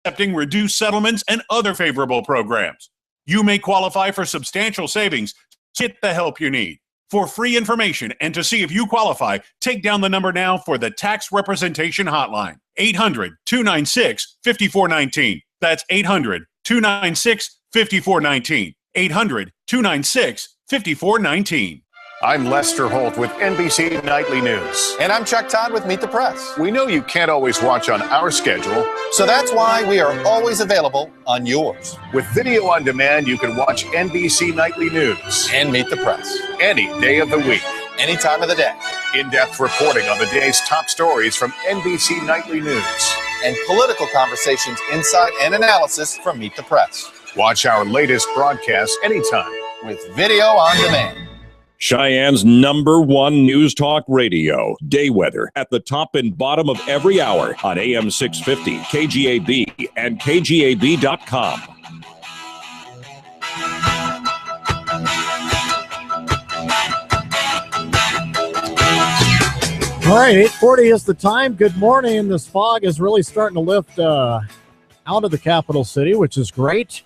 accepting reduced settlements and other favorable programs. You may qualify for substantial savings. Get the help you need. For free information and to see if you qualify, take down the number now for the Tax Representation Hotline, 800-296-5419. That's 800-296-5419. 800-296-5419. I'm Lester Holt with NBC Nightly News. And I'm Chuck Todd with Meet the Press. We know you can't always watch on our schedule, so that's why we are always available on yours. With video on demand, you can watch NBC Nightly News and Meet the Press any day of the week, any time of the day. In-depth reporting on the day's top stories from NBC Nightly News, and political conversations, insight, and analysis from Meet the Press. Watch our latest broadcast anytime with video on demand. Cheyenne's #1 news talk radio, day weather, at the top and bottom of every hour on AM 650, KGAB, and KGAB.com. All right, 8:40 is the time. Good morning. This fog is really starting to lift out of the capital city, which is great.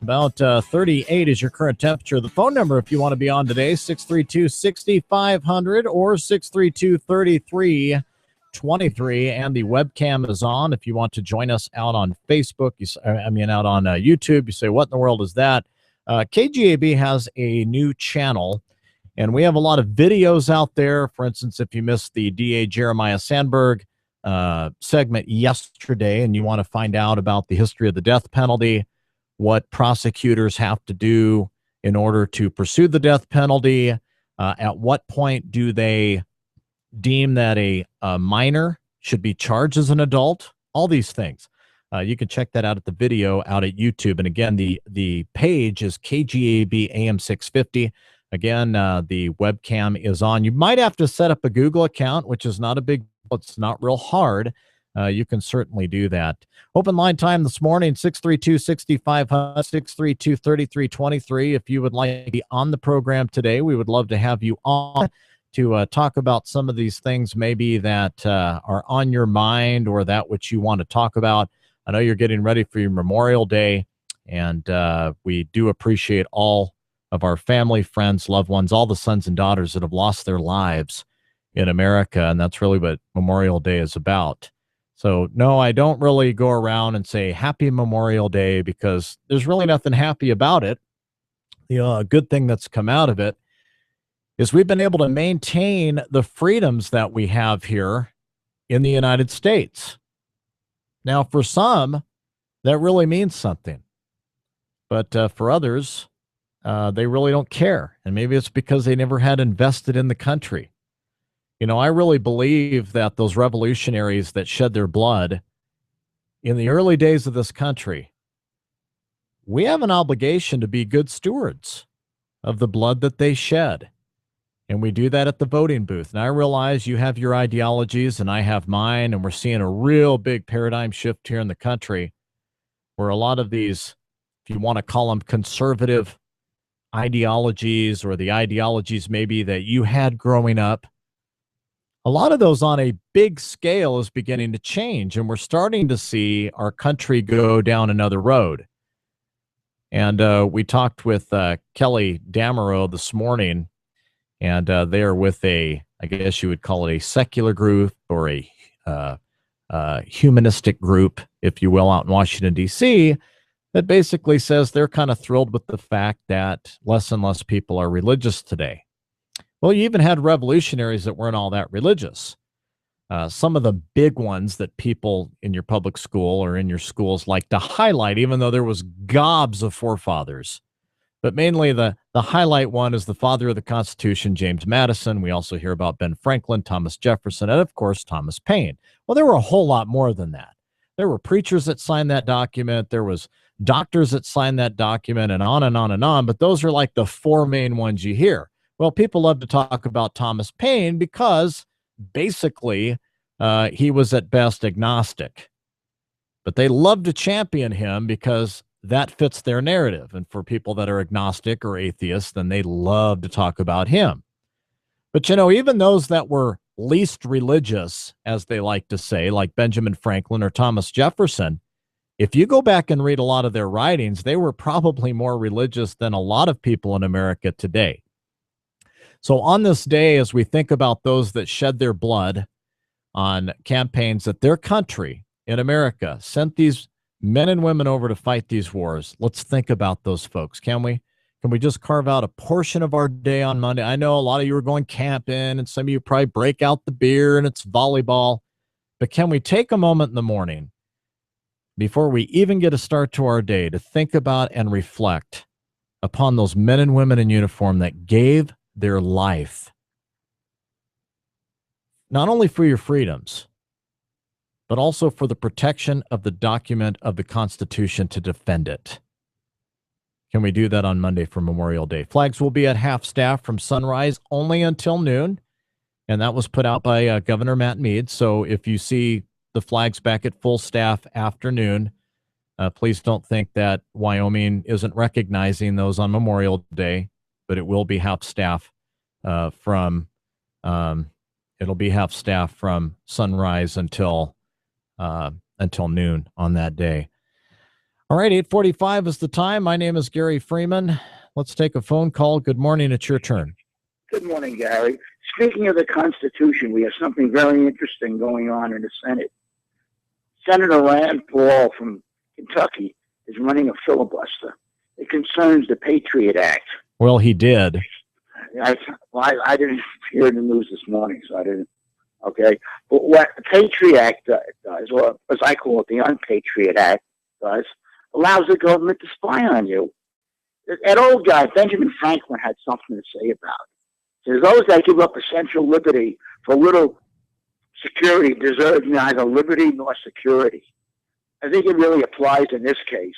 About 38 is your current temperature. The phone number, if you want to be on today, 632-6500 or 632-3323. And the webcam is on. If you want to join us out on Facebook, out on YouTube, you say, what in the world is that? KGAB has a new channel, and we have a lot of videos out there. For instance, if you missed the DA Jeremiah Sandberg segment yesterday and you want to find out about the history of the death penalty, what prosecutors have to do in order to pursue the death penalty, at what point do they deem that a minor should be charged as an adult, all these things. You can check that out at the video out at YouTube. And again, the page is KGAB AM 650. Again, the webcam is on. You might have to set up a Google account, which is not a big, it's not real hard. You can certainly do that. Open line time this morning, 632-6500, 632-3323. If you would like to be on the program today, we would love to have you on to talk about some of these things maybe that are on your mind or that which you want to talk about. I know you're getting ready for your Memorial Day, and we do appreciate all of our family, friends, loved ones, all the sons and daughters that have lost their lives in America, and that's really what Memorial Day is about. So, no, I don't really go around and say Happy Memorial Day because there's really nothing happy about it. The good thing that's come out of it is we've been able to maintain the freedoms that we have here in the United States. Now, for some, that really means something. But for others, they really don't care. And maybe it's because they never had invested in the country. You know, I really believe that those revolutionaries that shed their blood in the early days of this country, we have an obligation to be good stewards of the blood that they shed. And we do that at the voting booth. And I realize you have your ideologies and I have mine, and we're seeing a real big paradigm shift here in the country where a lot of these, if you want to call them conservative ideologies, or the ideologies maybe that you had growing up, a lot of those on a big scale is beginning to change, and we're starting to see our country go down another road. And we talked with Kelly Damerow this morning, and they are with I guess you would call it a secular group or a humanistic group, if you will, out in Washington, D.C., that basically says they're kind of thrilled with the fact that less and less people are religious today. Well, you even had revolutionaries that weren't all that religious. Some of the big ones that people in your public school or in your schools like to highlight, even though there was gobs of forefathers. But mainly the highlight one is the father of the Constitution, James Madison. We also hear about Ben Franklin, Thomas Jefferson, and of course, Thomas Paine. Well, there were a whole lot more than that. There were preachers that signed that document. There was doctors that signed that document, and on and on and on. But those are like the four main ones you hear. Well, people love to talk about Thomas Paine because basically he was at best agnostic. But they love to champion him because that fits their narrative. And for people that are agnostic or atheists, then they love to talk about him. But, you know, even those that were least religious, as they like to say, like Benjamin Franklin or Thomas Jefferson, If you go back and read a lot of their writings, they were probably more religious than a lot of people in America today. So on this day, as we think about those that shed their blood on campaigns that their country in America sent these men and women over to fight these wars, let's think about those folks, can we? Can we just carve out a portion of our day on Monday? I know a lot of you are going camping, and some of you probably break out the beer and it's volleyball, but can we take a moment in the morning before we even get a start to our day to think about and reflect upon those men and women in uniform that gave their life, not only for your freedoms, but also for the protection of the document of the Constitution to defend it? Can we do that on Monday for Memorial Day? Flags will be at half staff from sunrise only until noon, and that was put out by Governor Matt Mead. So if you see the flags back at full staff afternoon, please don't think that Wyoming isn't recognizing those on Memorial Day, but it will be half staff from sunrise until noon on that day. All right, 8:45 is the time. My name is Gary Freeman. Let's take a phone call. Good morning. It's your turn. Good morning, Gary. Speaking of the Constitution, we have something very interesting going on in the Senate. Senator Rand Paul from Kentucky is running a filibuster. It concerns the Patriot Act. Well, he did. I didn't hear the news this morning, so I didn't. Okay. But what the Patriot Act does, or as I call it, the Unpatriot Act does, allows the government to spy on you. That old guy, Benjamin Franklin, had something to say about it. He says, those that give up essential liberty for little security deserve neither liberty nor security. I think it really applies in this case.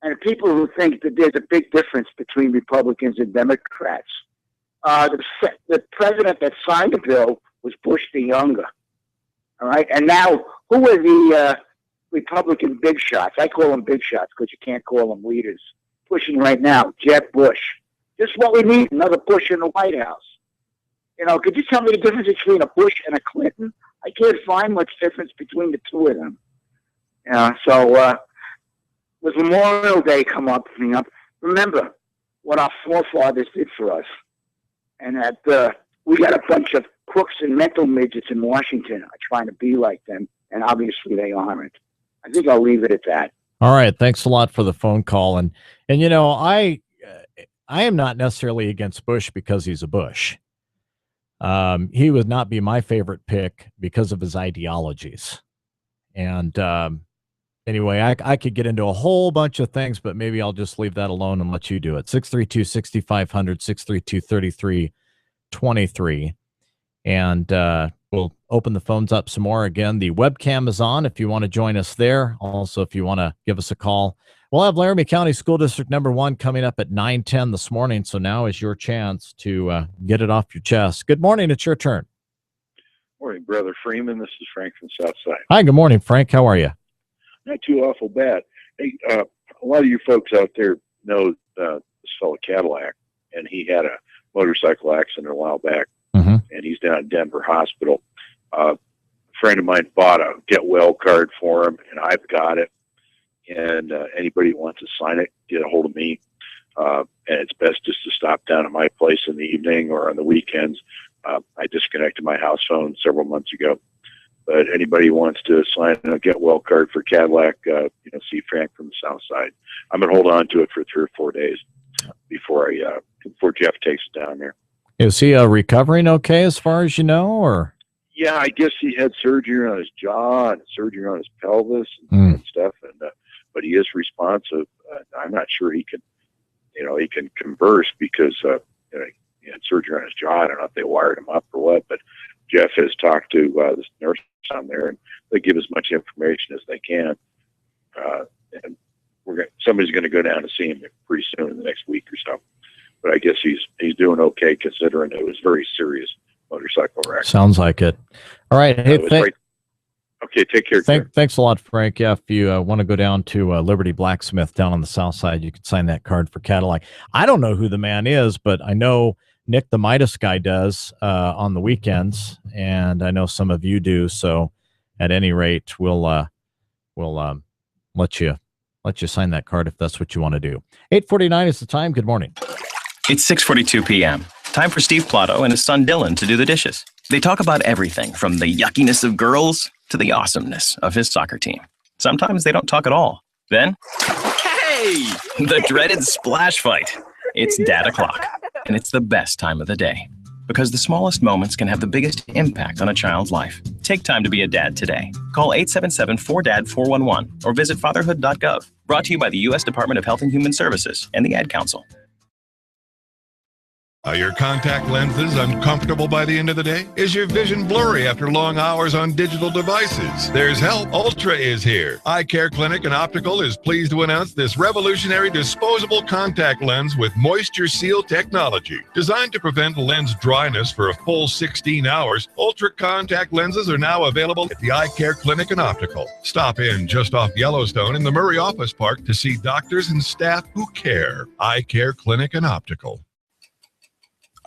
And people who think that there's a big difference between Republicans and Democrats, the president that signed the bill was Bush the Younger. All right. And now, who are the Republican big shots? I call them big shots because you can't call them leaders. Pushing right now, Jeb Bush. Just what we need, another Bush in the White House. You know, could you tell me the difference between a Bush and a Clinton? I can't find much difference between the two of them. So with Memorial Day coming up, remember what our forefathers did for us. And that we got a bunch of crooks and mental midgets in Washington are trying to be like them, and obviously they aren't. I think I'll leave it at that. All right. Thanks a lot for the phone call. And you know, I am not necessarily against Bush because he's a Bush. He would not be my favorite pick because of his ideologies. And anyway, I could get into a whole bunch of things, but maybe I'll just leave that alone and let you do it. 632-6500, 632-3323. And we'll open the phones up some more. Again, the webcam is on if you want to join us there. Also, if you want to give us a call. We'll have Laramie County School District number 1 coming up at 9:10 this morning. So now is your chance to get it off your chest. Good morning. It's your turn. Morning, Brother Freeman. This is Frank from Southside. Hi, good morning, Frank. How are you? Not too awful bad. Hey, a lot of you folks out there know this fellow Cadillac, and he had a motorcycle accident a while back, and he's down at Denver Hospital. A friend of mine bought a get well card for him, and I've got it. And anybody who wants to sign it, get a hold of me. And it's best just to stop down at my place in the evening or on the weekends. I disconnected my house phone several months ago. But anybody who wants to sign a get well card for Cadillac, see Frank from the South Side. I'm going to hold on to it for 3 or 4 days before Jeff takes it down there. Is he recovering okay as far as you know, or? Yeah, I guess he had surgery on his jaw and surgery on his pelvis and stuff, but he is responsive. I'm not sure he can converse because he had surgery on his jaw. I don't know if they wired him up or what, but Jeff has talked to this nurse down there, and they give as much information as they can. And somebody's going to go down to see him pretty soon in the next week or so. But I guess he's doing okay considering it was very serious motorcycle wreck. Sounds like it. All right. Hey, okay, take care. Thanks a lot, Frank. Yeah, if you want to go down to Liberty Blacksmith down on the south side, you can sign that card for Cadillac. I don't know who the man is, but I know Nick the Midas guy does on the weekends, and I know some of you do. So at any rate, we'll let you sign that card if that's what you want to do. 8:49 is the time. Good morning. It's 6:42 p.m. Time for Steve Plotto and his son Dylan to do the dishes. They talk about everything from the yuckiness of girls to the awesomeness of his soccer team. Sometimes they don't talk at all. Then, hey, the dreaded splash fight. It's Dad o'clock, and it's the best time of the day because the smallest moments can have the biggest impact on a child's life. Take time to be a dad today. Call 877-4DAD-411 or visit fatherhood.gov. Brought to you by the U.S. Department of Health and Human Services and the Ad Council. Are your contact lenses uncomfortable by the end of the day? Is your vision blurry after long hours on digital devices? There's help. Ultra is here. Eye Care Clinic and Optical is pleased to announce this revolutionary disposable contact lens with moisture seal technology. Designed to prevent lens dryness for a full 16 hours, Ultra contact lenses are now available at the Eye Care Clinic and Optical. Stop in just off Yellowstone in the Murray Office Park to see doctors and staff who care. Eye Care Clinic and Optical.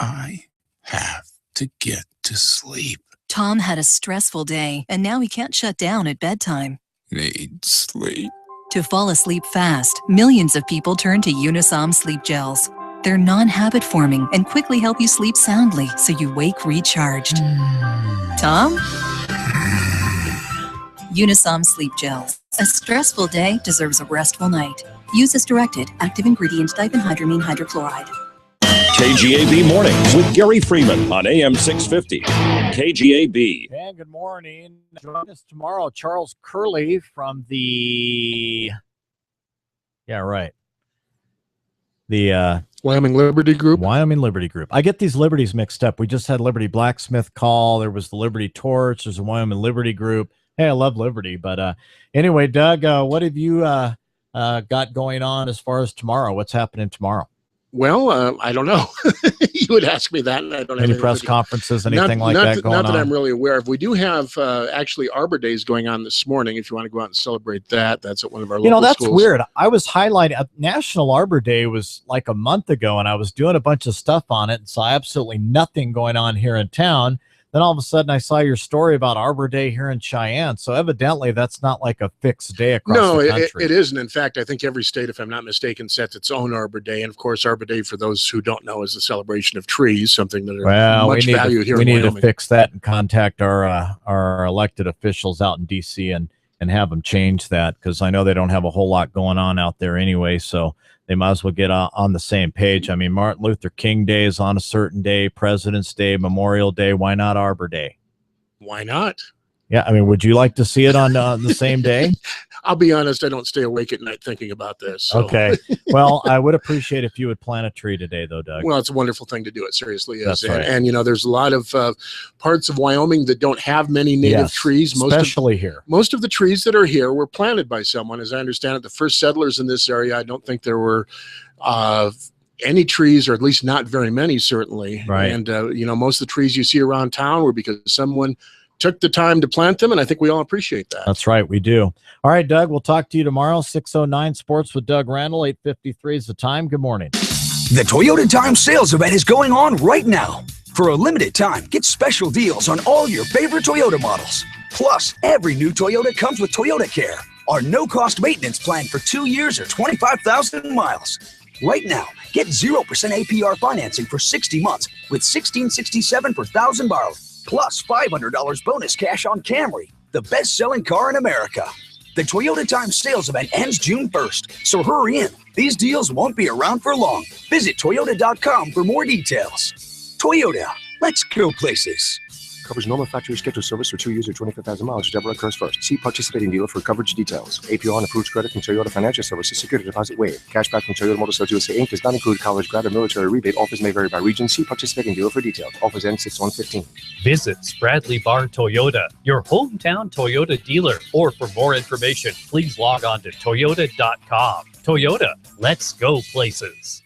I have to get to sleep. Tom had a stressful day, and now he can't shut down at bedtime. Need sleep. To fall asleep fast, millions of people turn to Unisom sleep gels. They're non-habit forming and quickly help you sleep soundly so you wake recharged. Tom? Unisom sleep gels. A stressful day deserves a restful night. Use as directed. Active ingredient diphenhydramine hydrochloride. KGAB Mornings with Gary Freeman on AM 650. KGAB. And good morning. Join us tomorrow, Charles Curley from the Wyoming Liberty Group. Wyoming Liberty Group. I get these liberties mixed up. We just had Liberty Blacksmith call. There was the Liberty Torch. There's a Wyoming Liberty Group. Hey, I love Liberty. But anyway, Doug, what have you got going on as far as tomorrow? What's happening tomorrow? Well, I don't know. You would ask me that, and I don't have any press conferences, anything like that going on? Not that I'm really aware of. We do have actually Arbor Days going on this morning. If you want to go out and celebrate that, that's at one of our local that's schools. Weird. I was highlighting National Arbor Day was like a month ago, and I was doing a bunch of stuff on it, and saw absolutely nothing going on here in town. Then all of a sudden I saw your story about Arbor Day here in Cheyenne. So evidently that's not like a fixed day across the country. No, it isn't. In fact, I think every state, if I'm not mistaken, sets its own Arbor Day. And of course, Arbor Day, for those who don't know, is the celebration of trees, something that are much valued here in Wyoming. We need to fix that and contact our elected officials out in D.C. and have them change that, because I know they don't have a whole lot going on out there anyway. So they might as well get on the same page. I mean, Martin Luther King Day is on a certain day, President's Day, Memorial Day. Why not Arbor Day? Why not? Yeah, I mean, would you like to see it on the same day? I'll be honest, I don't stay awake at night thinking about this. So. Okay. Well, I would appreciate if you would plant a tree today, though, Doug. Well, it's a wonderful thing to do. It seriously is. That's right. And there's a lot of parts of Wyoming that don't have many native trees. Especially here. Most of the trees that are here were planted by someone. As I understand it, the first settlers in this area, I don't think there were any trees, or at least not very many, certainly. Right. And, most of the trees you see around town were because someone took the time to plant them, and I think we all appreciate that. That's right, we do. All right, Doug, we'll talk to you tomorrow, 6:09 Sports with Doug Randall, 8:53 is the time. Good morning. The Toyota Time sales event is going on right now. For a limited time, get special deals on all your favorite Toyota models. Plus, every new Toyota comes with Toyota Care, our no-cost maintenance plan for 2 years or 25,000 miles. Right now, get 0% APR financing for 60 months with $1,667 per thousand miles. Plus $500 bonus cash on Camry, the best-selling car in America. The Toyota Time sales event ends June 1st, so hurry in. These deals won't be around for long. Visit Toyota.com for more details. Toyota, let's go places. Covers normal factory scheduled service for 2 years or 25,000 miles, whichever occurs first. See participating dealer for coverage details. APR on approved credit from Toyota Financial Services. Security deposit waived. Cashback from Toyota Motor Sales USA Inc. does not include college grad or military rebate. Offers may vary by region. See participating dealer for details. Offers end 6/1/15. Visit Bradley Bar Toyota, your hometown Toyota dealer. Or for more information, please log on to Toyota.com. Toyota, let's go places.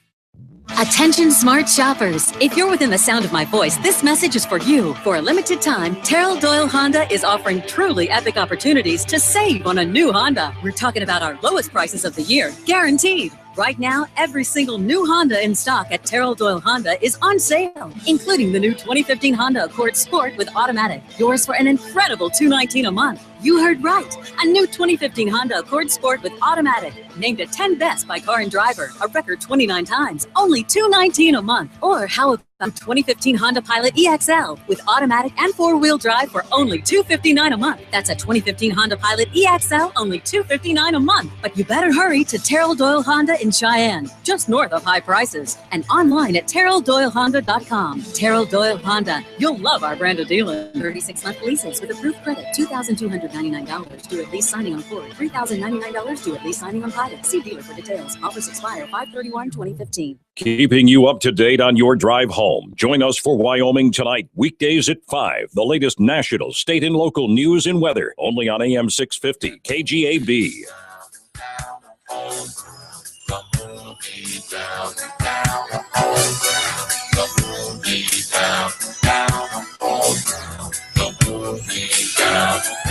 Attention smart shoppers. If you're within the sound of my voice, this message is for you. For a limited time, Terrell Doyle Honda is offering truly epic opportunities to save on a new Honda. We're talking about our lowest prices of the year, guaranteed. Right now, every single new Honda in stock at Terrell Doyle Honda is on sale, including the new 2015 Honda Accord Sport with automatic. Yours for an incredible $219 a month. You heard right. A new 2015 Honda Accord Sport with automatic. Named at 10 best by Car and Driver. A record 29 times. Only $219 a month. Or how about 2015 Honda Pilot EXL with automatic and four-wheel drive for only $259 a month. That's a 2015 Honda Pilot EXL, only $259 a month. But you better hurry to Terrell Doyle Honda in Cheyenne, just north of high prices. And online at TerrellDoyleHonda.com. Terrell Doyle Honda. You'll love our brand of dealer. 36-month leases with approved credit. $2,299 due at lease signing on Accord. $3,099 due at lease signing on Pilot. See dealer for details. Offers expire 5/31/2015. Keeping you up to date on your drive home. Join us for Wyoming Tonight, weekdays at 5. The latest national, state, and local news and weather. Only on AM 650 KGAB.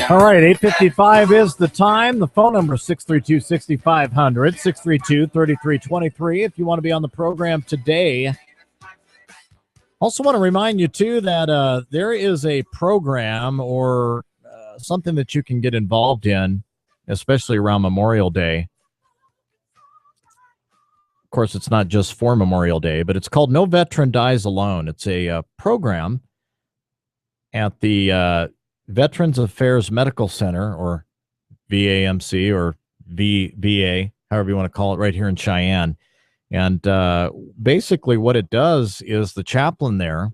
All right, 8:55 is the time. The phone number is 632-6500, 632-3323 if you want to be on the program today. Also want to remind you, too, that there is a program or something that you can get involved in, especially around Memorial Day. Of course, it's not just for Memorial Day, but it's called No Veteran Dies Alone. It's a program at the Veterans Affairs Medical Center, or VAMC, or VA, however you want to call it, right here in Cheyenne. And basically what it does is the chaplain there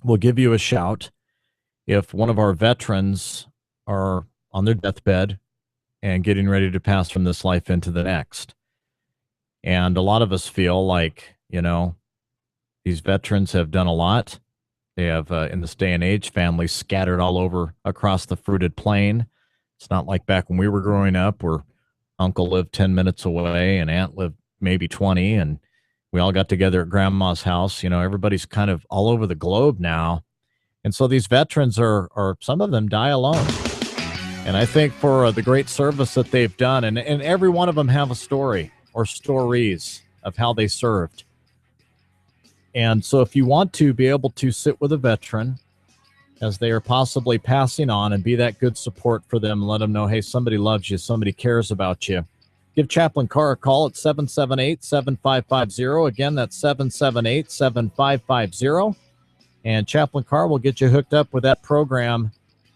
will give you a shout if one of our veterans are on their deathbed and getting ready to pass from this life into the next. And a lot of us feel like, these veterans have done a lot. They have, in this day and age, families scattered all over across the fruited plain. It's not like back when we were growing up where uncle lived 10 minutes away and aunt lived maybe 20, and we all got together at grandma's house. Everybody's kind of all over the globe now. And so these veterans are some of them die alone. And I think for the great service that they've done, and every one of them have a story or stories of how they served. And so if you want to be able to sit with a veteran as they are possibly passing on and be that good support for them, and let them know, hey, somebody loves you, somebody cares about you, give Chaplain Carr a call at 778-7550. Again, that's 778-7550. And Chaplain Carr will get you hooked up with that program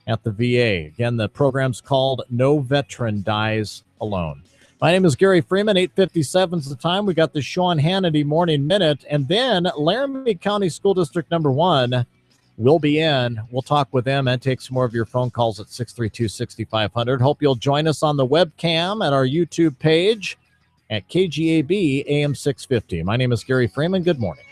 at the VA. Again, the program's called No Veteran Dies Alone. My name is Gary Freeman. 8:57 is the time. We got the Sean Hannity Morning Minute, and then Laramie County School District number 1 will be in. We'll talk with them and take some more of your phone calls at 632-6500. Hope you'll join us on the webcam at our YouTube page at KGAB AM 650. My name is Gary Freeman. Good morning.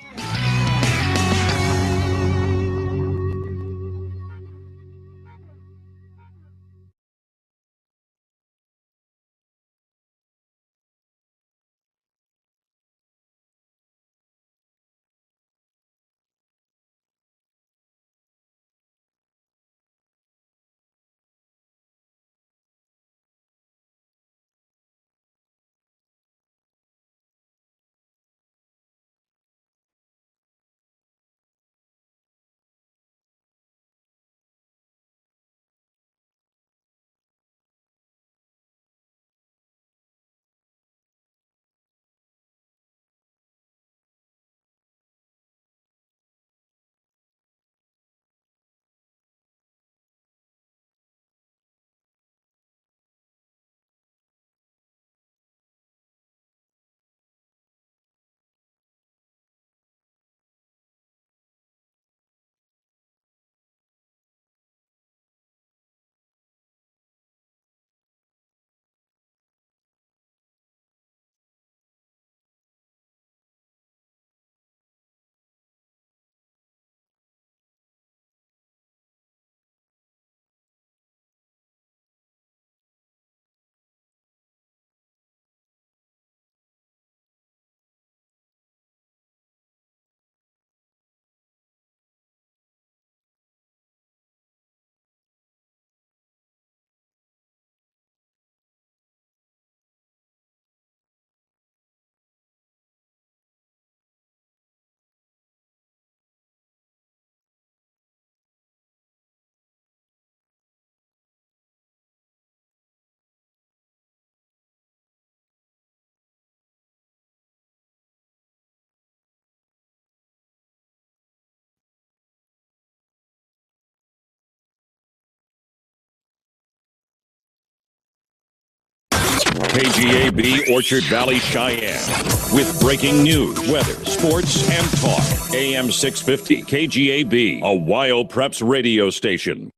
KGAB Orchard Valley, Cheyenne. With breaking news, weather, sports, and talk. AM 650 KGAB, a Wild Preps radio station.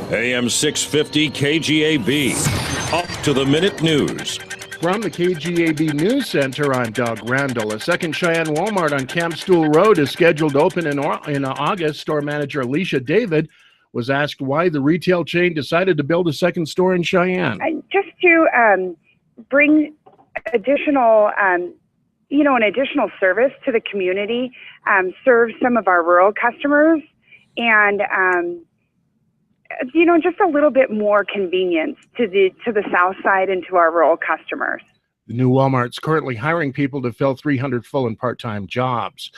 AM 650 KGAB. Up to the minute news. From the KGAB News Center, I'm Doug Randall. A second Cheyenne Walmart on Campstool Road is scheduled to open in August. Store manager Alicia David was asked why the retail chain decided to build a second store in Cheyenne. Just to bring additional, an additional service to the community, serve some of our rural customers, and just a little bit more convenience to the south side and to our rural customers. The new Walmart's currently hiring people to fill 300 full and part-time jobs.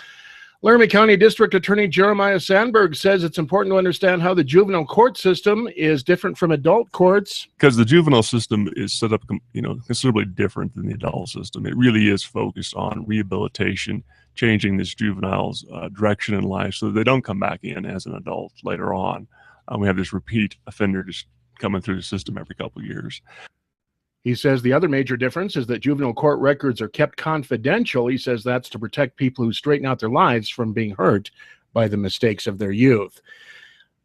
Laramie County District Attorney Jeremiah Sandberg says it's important to understand how the juvenile court system is different from adult courts. Because the juvenile system is set up, considerably different than the adult system. It really is focused on rehabilitation, changing this juvenile's direction in life so that they don't come back in as an adult later on. We have this repeat offender just coming through the system every couple of years. He says the other major difference is that juvenile court records are kept confidential. He says that's to protect people who straighten out their lives from being hurt by the mistakes of their youth.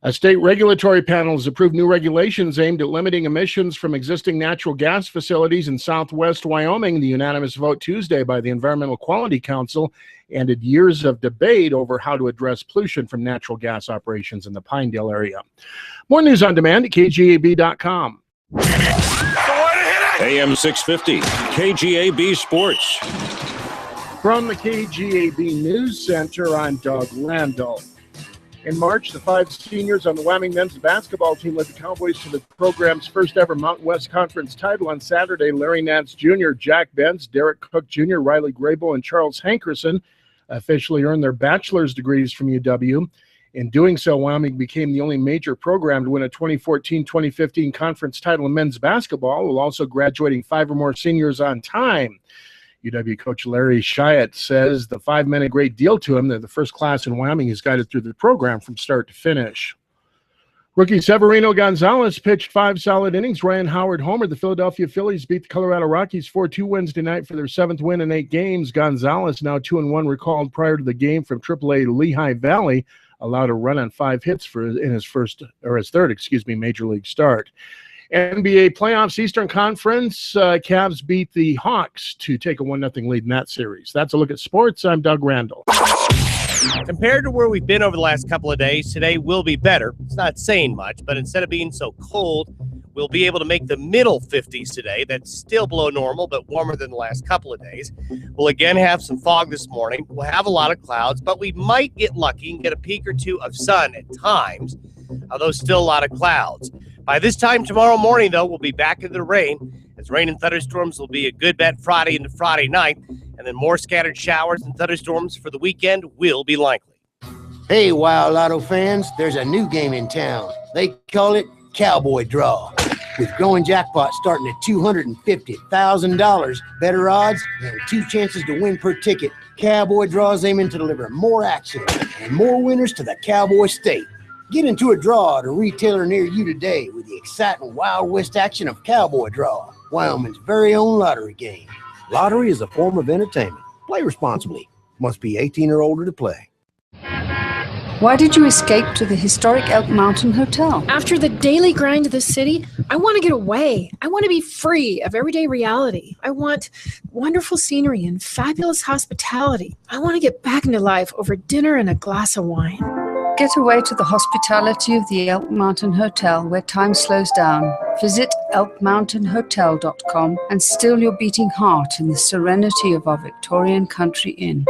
A state regulatory panel has approved new regulations aimed at limiting emissions from existing natural gas facilities in southwest Wyoming. The unanimous vote Tuesday by the Environmental Quality Council ended years of debate over how to address pollution from natural gas operations in the Pinedale area. More news on demand at KGAB.com. AM 650, KGAB Sports. From the KGAB News Center, I'm Doug Randall. In March, the 5 seniors on the Wyoming men's basketball team led the Cowboys to the program's first ever Mountain West Conference title on Saturday. Larry Nance Jr., Jack Benz, Derek Cook Jr., Riley Grable, and Charles Hankerson officially earned their bachelor's degrees from UW. In doing so, Wyoming became the only major program to win a 2014-2015 conference title in men's basketball, while also graduating 5 or more seniors on time. UW coach Larry Chiat says the 5 meant a great deal to him. They're the first class in Wyoming he's guided through the program from start to finish. Rookie Severino Gonzalez pitched 5 solid innings. Ryan Howard homered. The Philadelphia Phillies beat the Colorado Rockies 4-2 Wednesday night for their 7th win in 8 games. Gonzalez, now 2-1, recalled prior to the game from AAA Lehigh Valley, allowed a run on 5 hits in his third major league start. NBA playoffs, Eastern Conference, Cavs beat the Hawks to take a 1-0 lead in that series. That's a look at sports. I'm Doug Randall. Compared to where we've been over the last couple of days, today will be better. It's not saying much, but instead of being so cold, we'll be able to make the middle 50s today. That's still below normal, but warmer than the last couple of days. We'll again have some fog this morning. We'll have a lot of clouds, but we might get lucky and get a peak or two of sun at times, although still a lot of clouds. By this time tomorrow morning, though, we'll be back into the rain, as rain and thunderstorms will be a good bet Friday into Friday night, and then more scattered showers and thunderstorms for the weekend will be likely. Hey, Wild Lotto fans, there's a new game in town. They call it Cowboy Draw. With growing jackpots starting at $250,000, better odds, and 2 chances to win per ticket, Cowboy Draw is aiming to deliver more action and more winners to the Cowboy State. Get into a draw at a retailer near you today with the exciting Wild West action of Cowboy Draw, Wyoming's very own lottery game. Lottery is a form of entertainment. Play responsibly. Must be 18 or older to play. Why did you escape to the historic Elk Mountain Hotel? After the daily grind of the city, I want to get away. I want to be free of everyday reality. I want wonderful scenery and fabulous hospitality. I want to get back into life over dinner and a glass of wine. Get away to the hospitality of the Elk Mountain Hotel, where time slows down. Visit elkmountainhotel.com and still your beating heart in the serenity of our Victorian country inn.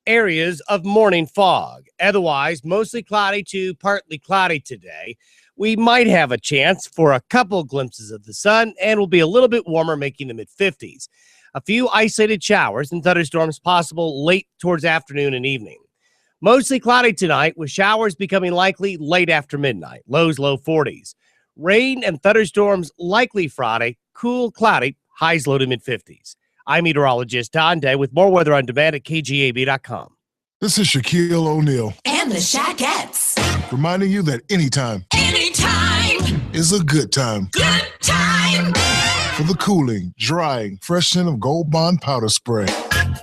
Areas of morning fog. Otherwise, mostly cloudy to partly cloudy today. We might have a chance for a couple glimpses of the sun, and will be a little bit warmer, making the mid-50s. A few isolated showers and thunderstorms possible late towards afternoon and evening. Mostly cloudy tonight, with showers becoming likely late after midnight. Lows low 40s. Rain and thunderstorms likely Friday. Cool, cloudy, highs low to mid-50s. I'm meteorologist Don Day with more weather on demand at KGAB.com. This is Shaquille O'Neal. And the Shaquettes. Reminding you that anytime is a good time. Good time. For the cooling, drying, fresh scent of Gold Bond powder spray.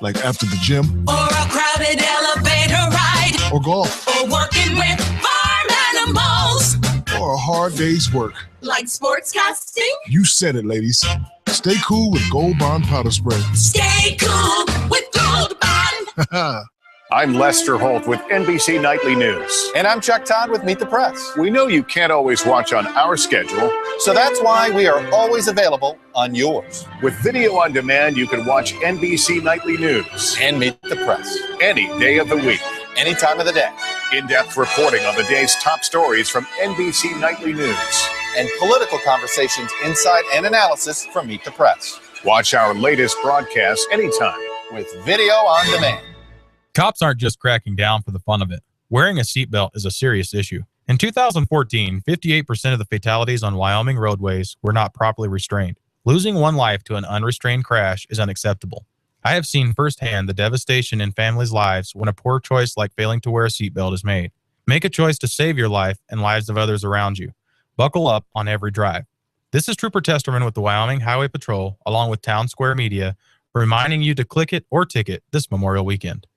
Like after the gym. Or a crowded elevator ride. Or golf. Or working with farm animals. Or a hard day's work. Like sportscasting. You said it, ladies. Stay cool with Gold Bond Powder Spray. Stay cool with Gold Bond. I'm Lester Holt with NBC Nightly News. And I'm Chuck Todd with Meet the Press. We know you can't always watch on our schedule, so that's why we are always available on yours. With video on demand, you can watch NBC Nightly News and Meet the Press any day of the week, any time of the day. In-depth reporting on the day's top stories from NBC Nightly News. And political conversations, insight, and analysis from Meet the Press. Watch our latest broadcast anytime with video on demand. Cops aren't just cracking down for the fun of it. Wearing a seatbelt is a serious issue. In 2014, 58% of the fatalities on Wyoming roadways were not properly restrained. Losing one life to an unrestrained crash is unacceptable. I have seen firsthand the devastation in families' lives when a poor choice like failing to wear a seatbelt is made. Make a choice to save your life and lives of others around you. Buckle up on every drive. This is Trooper Testerman with the Wyoming Highway Patrol, along with Town Square Media, reminding you to click it or ticket this Memorial Weekend.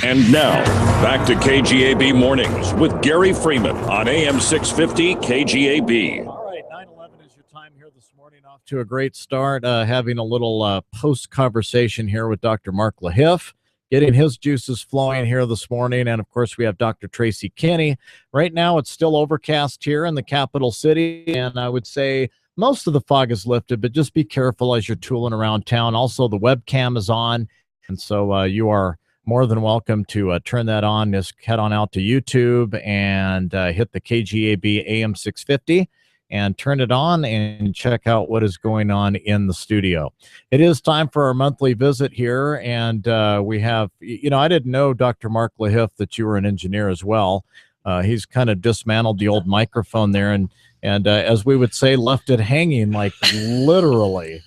And now, back to KGAB Mornings with Gary Freeman on AM 650 KGAB. All right, 9/11 is your time here this morning. Off to a great start, having a little post-conversation here with Dr. Mark LaHiff, getting his juices flowing here this morning. And, of course, we have Dr. Tracy Kinney. Right now, it's still overcast here in the capital city, and I would say most of the fog is lifted, but just be careful as you're tooling around town. Also, the webcam is on, and so you are more than welcome to turn that on. Just head on out to YouTube and hit the KGAB AM 650 and turn it on and check out what is going on in the studio. It is time for our monthly visit here, and we have, I didn't know, Dr. Mark LaHiff, that you were an engineer as well. He's kind of dismantled the old microphone there and as we would say, left it hanging, like literally.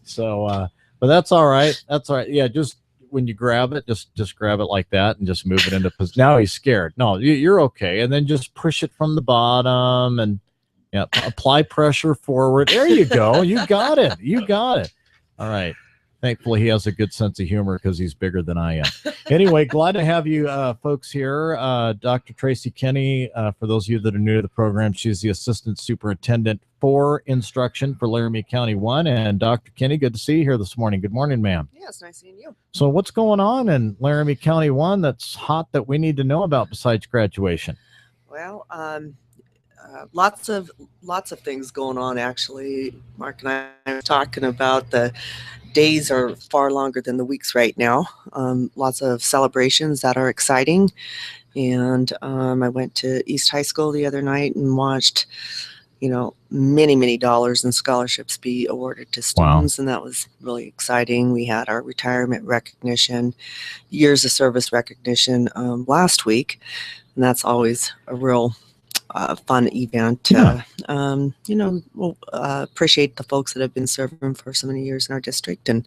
So, but that's all right. That's all right. Yeah, just when you grab it, just grab it like that and just move it into position. Now he's scared. No, you're okay. And then just push it from the bottom and apply pressure forward. There you go. You got it. All right. Thankfully, he has a good sense of humor because he's bigger than I am. Anyway, glad to have you folks here. Dr. Tracy Kinney, for those of you that are new to the program, she's the Assistant Superintendent for Instruction for Laramie County 1. And Dr. Kinney, good to see you here this morning. Good morning, ma'am. Yeah, it's nice seeing you. So what's going on in Laramie County 1 that's hot that we need to know about besides graduation? Well, lots of things going on, actually. Mark and I were talking about the days are far longer than the weeks right now. Lots of celebrations that are exciting. And I went to East High School the other night and watched, many dollars in scholarships be awarded to students. Wow. And that was really exciting. We had our retirement recognition, years of service recognition last week. And that's always a real fun event. Yeah. We'll appreciate the folks that have been serving for so many years in our district, and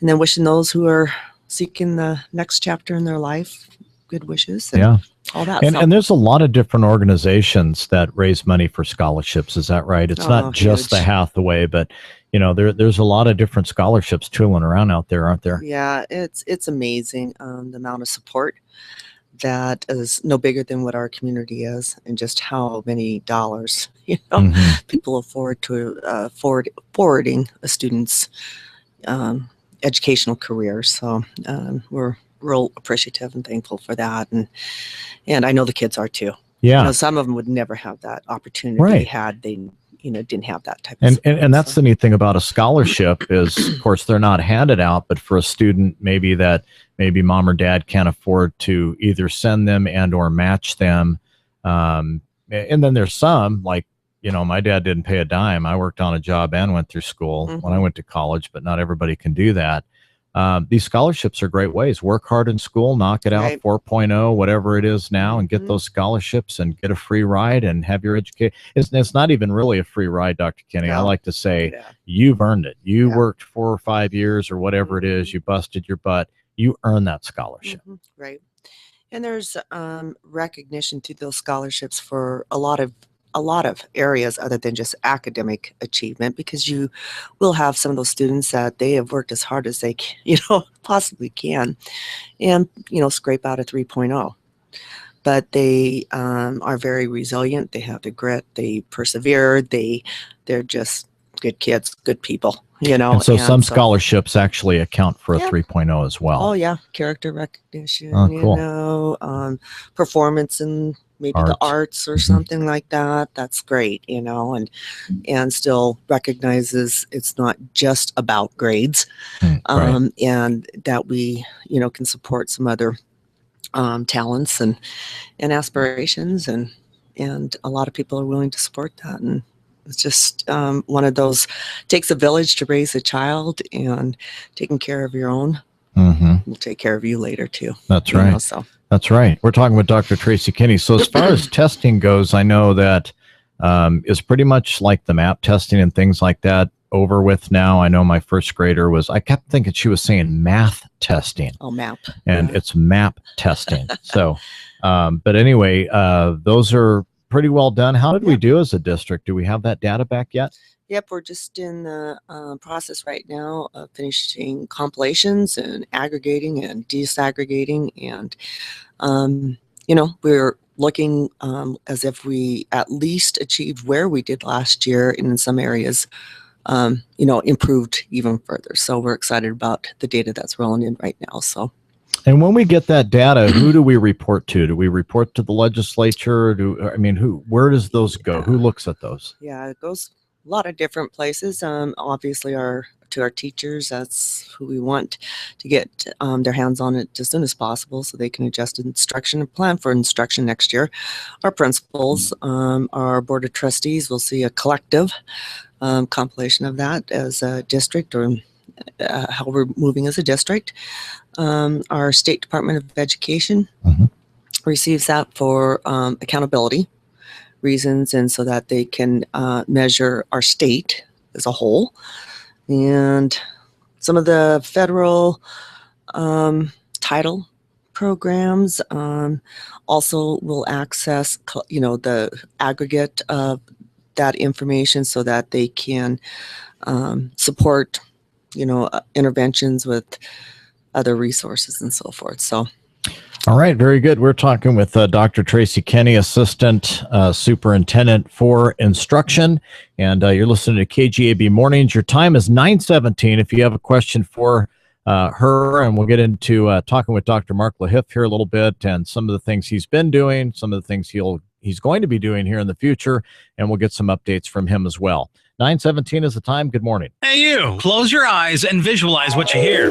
then wishing those who are seeking the next chapter in their life good wishes. And all that. And there's a lot of different organizations that raise money for scholarships. Is that right? It's not just the Hathaway, but there's a lot of different scholarships tooling around out there, aren't there? Yeah, it's amazing the amount of support that is no bigger than what our community is, and just how many dollars people afford to forwarding a student's educational career. So we're real appreciative and thankful for that, and I know the kids are too. Yeah, some of them would never have that opportunity had they didn't have that type of support. And that's the neat thing about a scholarship is, of course, they're not handed out, but for a student maybe mom or dad can't afford to either send them and or match them. And then there's some, like, my dad didn't pay a dime. I worked on a job and went through school when I went to college, but not everybody can do that. These scholarships are great ways. Work hard in school, knock it out, 4.0, whatever it is now, and get those scholarships and get a free ride and have your education. It's not even really a free ride, Dr. Kinney. I like to say you've earned it. You worked 4 or 5 years or whatever it is. You busted your butt. You earn that scholarship. Right. And there's recognition to those scholarships for a lot of areas other than just academic achievement, because you will have some of those students that they have worked as hard as they possibly can, and scrape out a 3.0. but they are very resilient. They have the grit. They persevere. They're just good kids, good people. And so some scholarships actually account for a 3.0 as well. Oh yeah, character recognition. Oh, cool. Performance in maybe the arts or something like that. That's great, and still recognizes it's not just about grades, and that we can support some other talents and aspirations, and a lot of people are willing to support that. And it's just one of those, takes a village to raise a child, and taking care of your own will take care of you later too. That's right. That's right. We're talking with Dr. Tracy Kinney. So as far as testing goes, I know that is pretty much like the MAP testing and things like that over with now. I know my first grader I kept thinking she was saying math testing. Oh, MAP. And it's MAP testing. So, but anyway, those are pretty well done. How did we do as a district? Do we have that data back yet? Yep, we're just in the process right now of finishing compilations and aggregating and disaggregating, and we're looking as if we at least achieved where we did last year, and in some areas improved even further. So we're excited about the data that's rolling in right now. So. And when we get that data, who do we report to? Do we report to the legislature? Where does those go? Who looks at those? Yeah, it goes a lot of different places. Obviously, to our teachers. That's who we want to get their hands on it as soon as possible, so they can adjust instruction and plan for instruction next year. Our principals, our board of trustees will see a collective compilation of that as a district, or how we're moving as a district. Our State Department of Education receives that for accountability reasons, and so that they can measure our state as a whole. And some of the federal title programs also will access, the aggregate of that information, so that they can support, interventions with other resources and so forth. So. All right, very good. We're talking with Dr. Tracy Kinney, Assistant Superintendent for Instruction, and you're listening to KGAB Mornings. Your time is 9:17. If you have a question for her, and we'll get into talking with Dr. Mark LaHiff here a little bit, and some of the things he's been doing, some of the things he's going to be doing here in the future, and we'll get some updates from him as well. 9:17 is the time. Good morning. Hey, you. Close your eyes and visualize what you hear.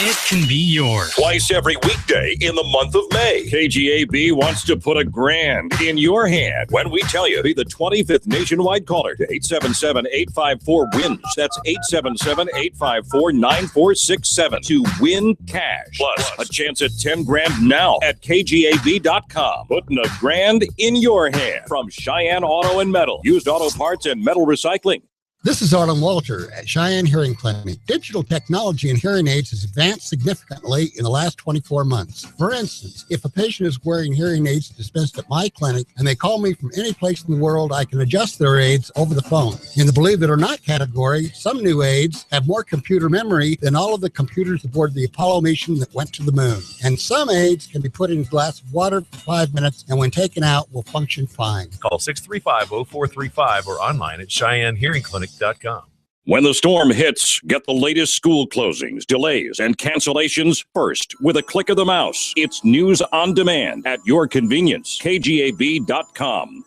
It can be yours. Twice every weekday in the month of May, KGAB wants to put $1,000 in your hand when we tell you be the 25th nationwide caller to 877-854-WINS. That's 877-854-9467 to win cash. Plus, a chance at $10,000 now at KGAB.com. Putting $1,000 in your hand from Cheyenne Auto and Metal, used auto parts and metal recycling. This is Arlen Walter at Cheyenne Hearing Clinic. Digital technology in hearing aids has advanced significantly in the last 24 months. For instance, if a patient is wearing hearing aids dispensed at my clinic and they call me from any place in the world, I can adjust their aids over the phone. In the believe it or not category, some new aids have more computer memory than all of the computers aboard the Apollo mission that went to the moon. And some aids can be put in a glass of water for 5 minutes and when taken out will function fine. Call 635-0435 or online at CheyenneHearingClinic.com. When the storm hits, get the latest school closings, delays, and cancellations first with a click of the mouse. It's news on demand at your convenience. KGAB.com.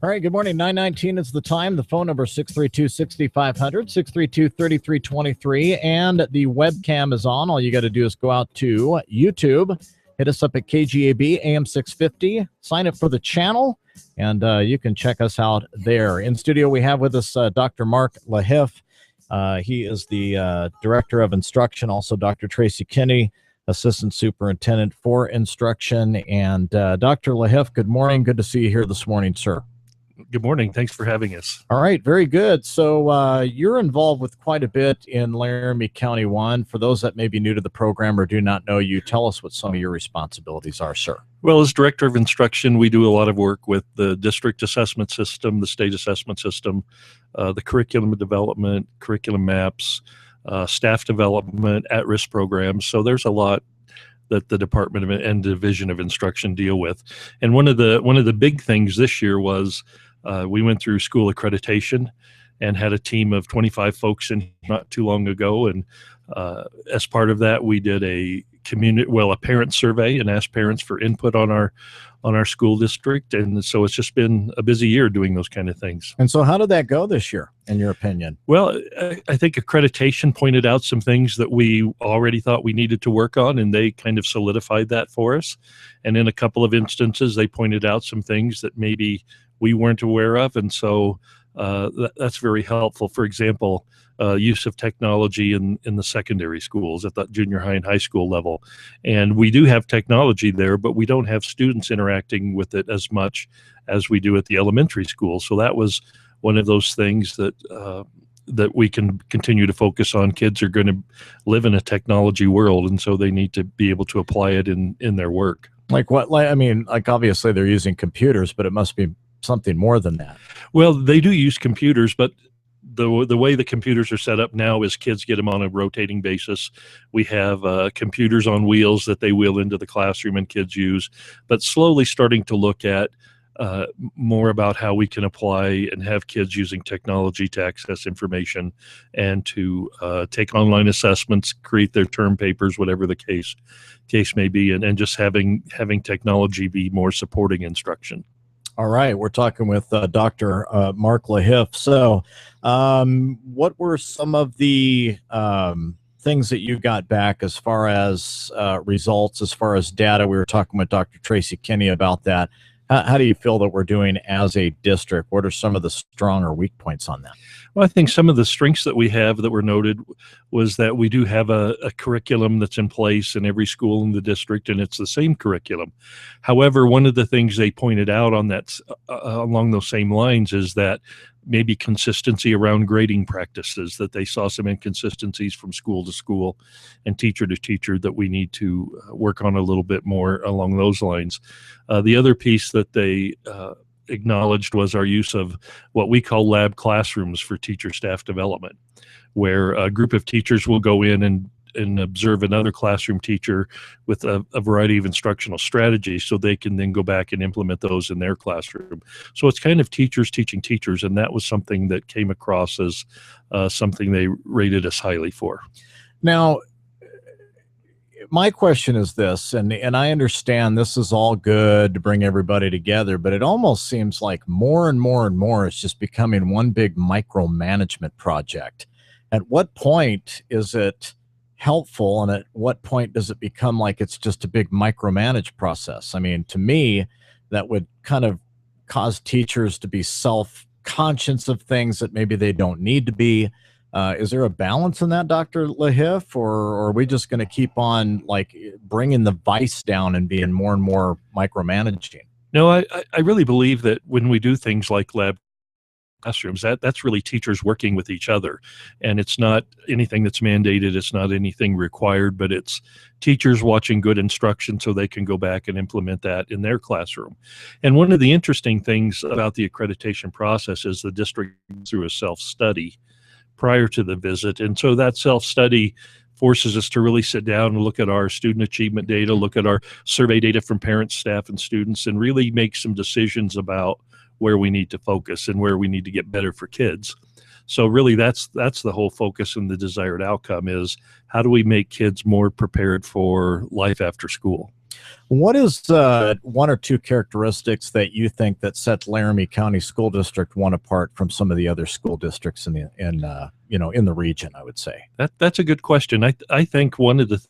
All right, good morning. 9:19 is the time. The phone number 632-6500, 632-3323, and the webcam is on. All you got to do is go out to YouTube, hit us up at KGAB AM 650, sign up for the channel, and you can check us out there. In studio, we have with us Dr. Mark LaHiff. He is the Director of Instruction, also Dr. Tracy Kinney, Assistant Superintendent for Instruction. And Dr. LaHiff, good morning. Good to see you here this morning, sir. Good morning. Thanks for having us. All right. Very good. So you're involved with quite a bit in Laramie County 1. For those that may be new to the program or do not know you, tell us what some of your responsibilities are, sir. Well, as director of instruction, we do a lot of work with the district assessment system, the state assessment system, the curriculum development, curriculum maps, staff development, at-risk programs. So there's a lot that the Department of and Division of Instruction deal with. And one of the big things this year was we went through school accreditation and had a team of 25 folks in not too long ago. And as part of that, we did a parent survey and asked parents for input on our school district. And so it's just been a busy year doing those kind of things. And so how did that go this year, in your opinion? Well, I think accreditation pointed out some things that we already thought we needed to work on, and they kind of solidified that for us. And in a couple of instances, they pointed out some things that maybe we weren't aware of. And so that's very helpful. For example, use of technology in the secondary schools at the junior high and high school level. And we do have technology there, but we don't have students interacting with it as much as we do at the elementary school. So that was one of those things that that we can continue to focus on. Kids are going to live in a technology world, and so they need to be able to apply it in their work. Like what? Like, I mean, like obviously they're using computers, but it must be something more than that. Well, they do use computers, but the way the computers are set up now is kids get them on a rotating basis. We have computers on wheels that they wheel into the classroom and kids use, but slowly starting to look at more about how we can apply and have kids using technology to access information and to take online assessments, create their term papers, whatever the case may be, and just having technology be more supporting instruction. All right, we're talking with Dr. Mark LaHiff. So what were some of the things that you got back as far as results, as far as data? We were talking with Dr. Tracy Kinney about that. How do you feel that we're doing as a district? What are some of the strong or weak points on that? Well, I think some of the strengths that we have that were noted was that we do have a curriculum that's in place in every school in the district, and it's the same curriculum. However, one of the things they pointed out on that along those same lines is that maybe consistency around grading practices, that they saw some inconsistencies from school to school and teacher to teacher that we need to work on a little bit more along those lines. The other piece that they acknowledged was our use of what we call lab classrooms for teacher staff development, where a group of teachers will go in and observe another classroom teacher with a variety of instructional strategies so they can then go back and implement those in their classroom. So it's kind of teachers teaching teachers, and that was something that came across as something they rated us highly for. Now, my question is this, and I understand this is all good to bring everybody together, but it almost seems like more and more and more it's just becoming one big micromanagement project. At what point is it helpful, and at what point does it become like it's just a big micromanage process? I mean, to me, that would kind of cause teachers to be self-conscious of things that maybe they don't need to be. Is there a balance in that, Dr. LaHiff, or are we just going to keep on like bringing the vice down and being more and more micromanaging? No, I really believe that when we do things like lab classrooms, that's really teachers working with each other, and it's not anything that's mandated, it's not anything required, but it's teachers watching good instruction so they can go back and implement that in their classroom. And one of the interesting things about the accreditation process is the district through a self-study prior to the visit, and so that self-study forces us to really sit down and look at our student achievement data, look at our survey data from parents, staff, and students, and really make some decisions about where we need to focus and where we need to get better for kids. So really that's the whole focus, and the desired outcome is how do we make kids more prepared for life after school? What is one or two characteristics that you think that sets Laramie County School District one apart from some of the other school districts in the region? I would say that's a good question. I think one of the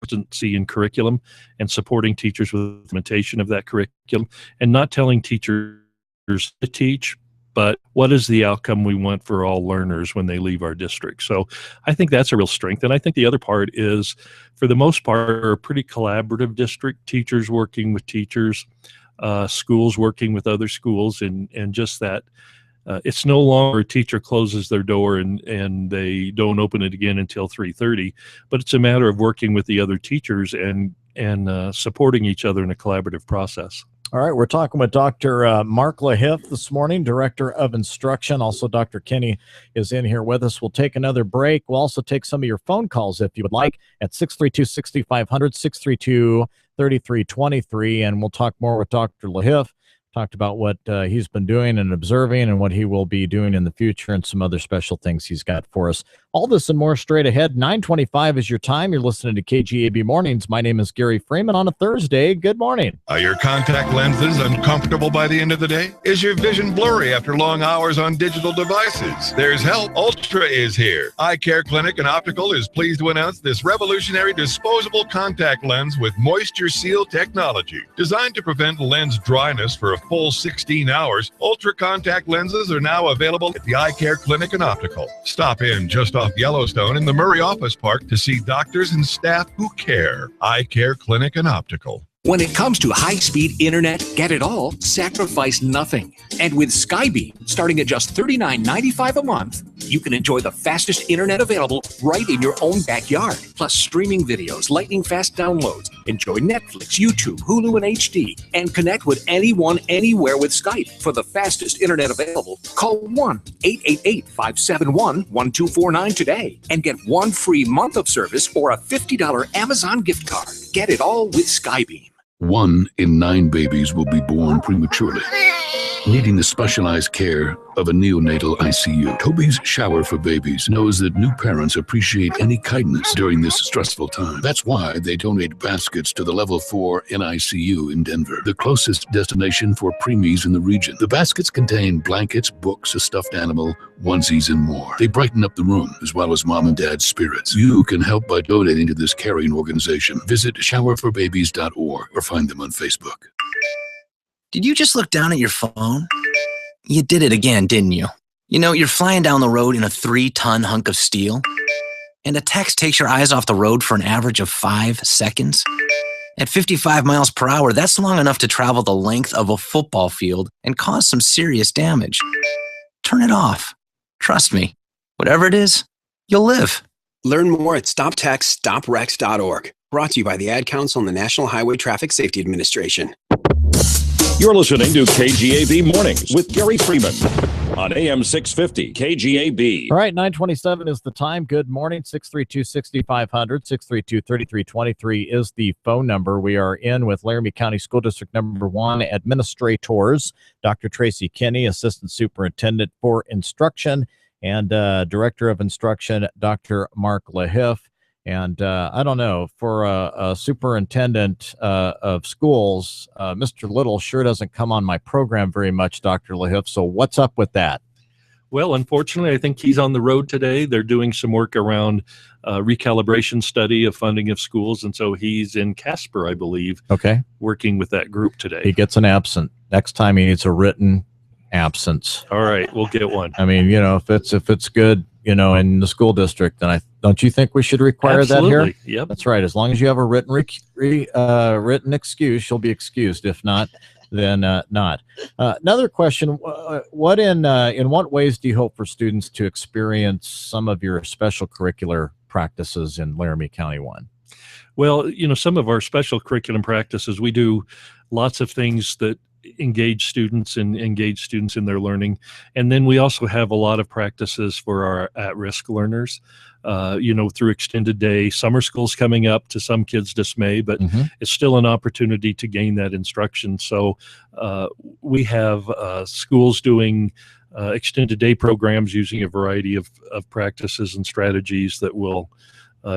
consistency in curriculum and supporting teachers with implementation of that curriculum, and not telling teachers to teach, but what is the outcome we want for all learners when they leave our district? So I think that's a real strength. And I think the other part is, for the most part, we're a pretty collaborative district, teachers working with teachers, schools working with other schools, and just that it's no longer a teacher closes their door and they don't open it again until 3:30, but it's a matter of working with the other teachers and and supporting each other in a collaborative process. All right, we're talking with Dr. Mark LaHiff this morning, Director of Instruction. Also, Dr. Kenny is in here with us. We'll take another break. We'll also take some of your phone calls if you would like at 632-6500, 632-3323, and we'll talk more with Dr. LaHiff. Talked about what he's been doing and observing and what he will be doing in the future and some other special things he's got for us. All this and more straight ahead. 9:25 is your time. You're listening to KGAB Mornings. My name is Gary Freeman on a Thursday. Good morning. Are your contact lenses uncomfortable by the end of the day? Is your vision blurry after long hours on digital devices? There's help. Ultra is here. Eye Care Clinic and Optical is pleased to announce this revolutionary disposable contact lens with moisture seal technology. Designed to prevent lens dryness for a full 16 hours, Ultra contact lenses are now available at the Eye Care Clinic and Optical. Stop in just off Yellowstone in the Murray Office Park to see doctors and staff who care. Eye Care Clinic and Optical. When it comes to high-speed internet, get it all, sacrifice nothing. And with Skybeam, starting at just $39.95 a month, you can enjoy the fastest internet available right in your own backyard. Plus streaming videos, lightning-fast downloads. Enjoy Netflix, YouTube, Hulu, and HD. And connect with anyone, anywhere with Skype. For the fastest internet available, call 1-888-571-1249 today. And get one free month of service or a $50 Amazon gift card. Get it all with Skybeam. 1 in 9 babies will be born prematurely, needing the specialized care of a neonatal ICU. Toby's Shower for Babies knows that new parents appreciate any kindness during this stressful time. That's why they donate baskets to the Level 4 NICU in Denver, the closest destination for preemies in the region. The baskets contain blankets, books, a stuffed animal, onesies, and more. They brighten up the room as well as mom and dad's spirits. You can help by donating to this caring organization. Visit showerforbabies.org or find them on Facebook. Did you just look down at your phone? You did it again, didn't you? You know, you're flying down the road in a 3-ton hunk of steel, and a text takes your eyes off the road for an average of 5 seconds. At 55 miles per hour, that's long enough to travel the length of a football field and cause some serious damage. Turn it off. Trust me, whatever it is, you'll live. Learn more at stoptextsstopwrecks.org. Brought to you by the Ad Council and the National Highway Traffic Safety Administration. You're listening to KGAB Mornings with Gary Freeman on AM 650 KGAB. All right, 9:27 is the time. Good morning. 632-6500, 632-3323 is the phone number. We are in with Laramie County School District number 1 administrators, Dr. Tracy Kenny, Assistant Superintendent for Instruction, and Director of Instruction, Dr. Mark LaHiff. And I don't know, for a superintendent of schools, Mr. Little sure doesn't come on my program very much, Dr. LaHiff. So what's up with that? Well, unfortunately, I think he's on the road today. They're doing some work around recalibration study of funding of schools. And so he's in Casper, I believe, working with that group today. He gets an absent. Next time he needs a written absence. All right, we'll get one. I mean, you know, if it's good, you know, in the school district, then don't you think we should require Absolutely. that here? Yep. That's right. As long as you have a written excuse, you'll be excused. If not, then not. Another question: what in what ways do you hope for students to experience some of your special curricular practices in Laramie County 1? Well, you know, some of our special curriculum practices, we do lots of things that engage students and engage students in their learning. And then we also have a lot of practices for our at-risk learners, you know, through extended day. Summer school's coming up, to some kids' dismay, but it's still an opportunity to gain that instruction. So we have schools doing extended day programs using a variety of practices and strategies that will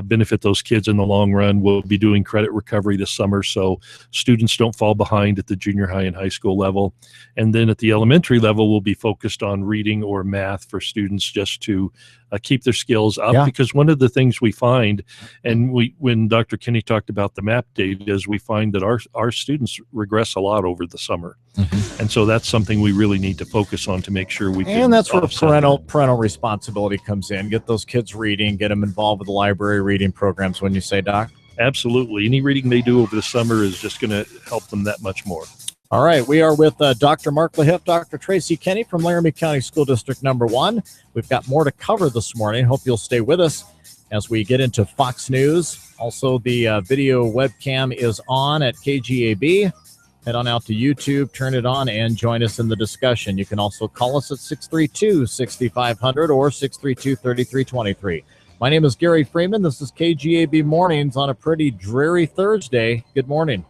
benefit those kids in the long run. We'll be doing credit recovery this summer so students don't fall behind at the junior high and high school level. And then at the elementary level, we'll be focused on reading or math for students just to keep their skills up. Because one of the things we find, and when Dr. Kenny talked about the MAP data, is we find that our students regress a lot over the summer. And so that's something we really need to focus on to make sure we can. And that's where parental responsibility comes in. Get those kids reading, get them involved with the library reading programs, when you say, Doc? Absolutely. Any reading they do over the summer is just going to help them that much more. All right, we are with Dr. Mark LaHiff, Dr. Tracy Kenny from Laramie County School District number 1. We've got more to cover this morning. Hope you'll stay with us as we get into Fox News. Also, the video webcam is on at KGAB. Head on out to YouTube, turn it on, and join us in the discussion. You can also call us at 632-6500 or 632-3323. My name is Gary Freeman. This is KGAB Mornings on a pretty dreary Thursday. Good morning.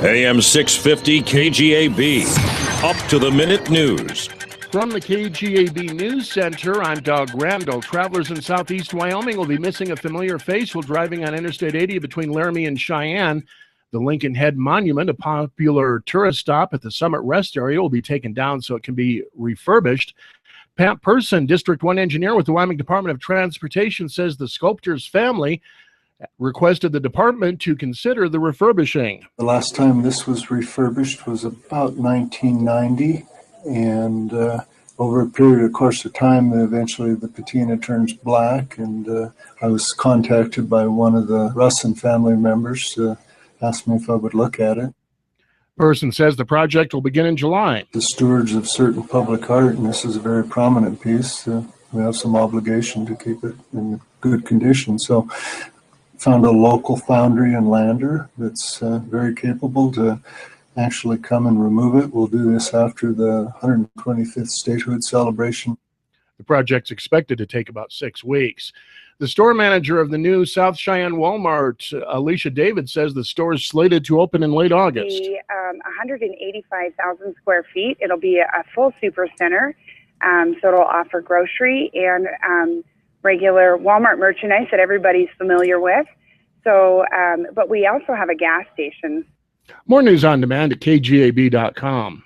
AM 650 KGAB. Up to the minute news. From the KGAB News Center, I'm Doug Randall. Travelers in southeast Wyoming will be missing a familiar face while driving on Interstate 80 between Laramie and Cheyenne. The Lincoln Head Monument, a popular tourist stop at the Summit Rest area, will be taken down so it can be refurbished. Pat Person, District 1 engineer with the Wyoming Department of Transportation, says the sculptor's family requested the department to consider the refurbishing. The last time this was refurbished was about 1990, and over a period of course of time, eventually the patina turns black, and I was contacted by one of the Russin family members to ask me if I would look at it. Person says the project will begin in July. The stewards of certain public art, and this is a very prominent piece, we have some obligation to keep it in good condition. So found a local foundry and lander that's very capable to actually come and remove it. We'll do this after the 125th statehood celebration. The project's expected to take about 6 weeks. The store manager of the new South Cheyenne Walmart, Alicia David, says the store is slated to open in late August. 185,000 square feet. It'll be a full super center, so it'll offer grocery and regular Walmart merchandise that everybody's familiar with. So, but we also have a gas station. More news on demand at KGAB.com.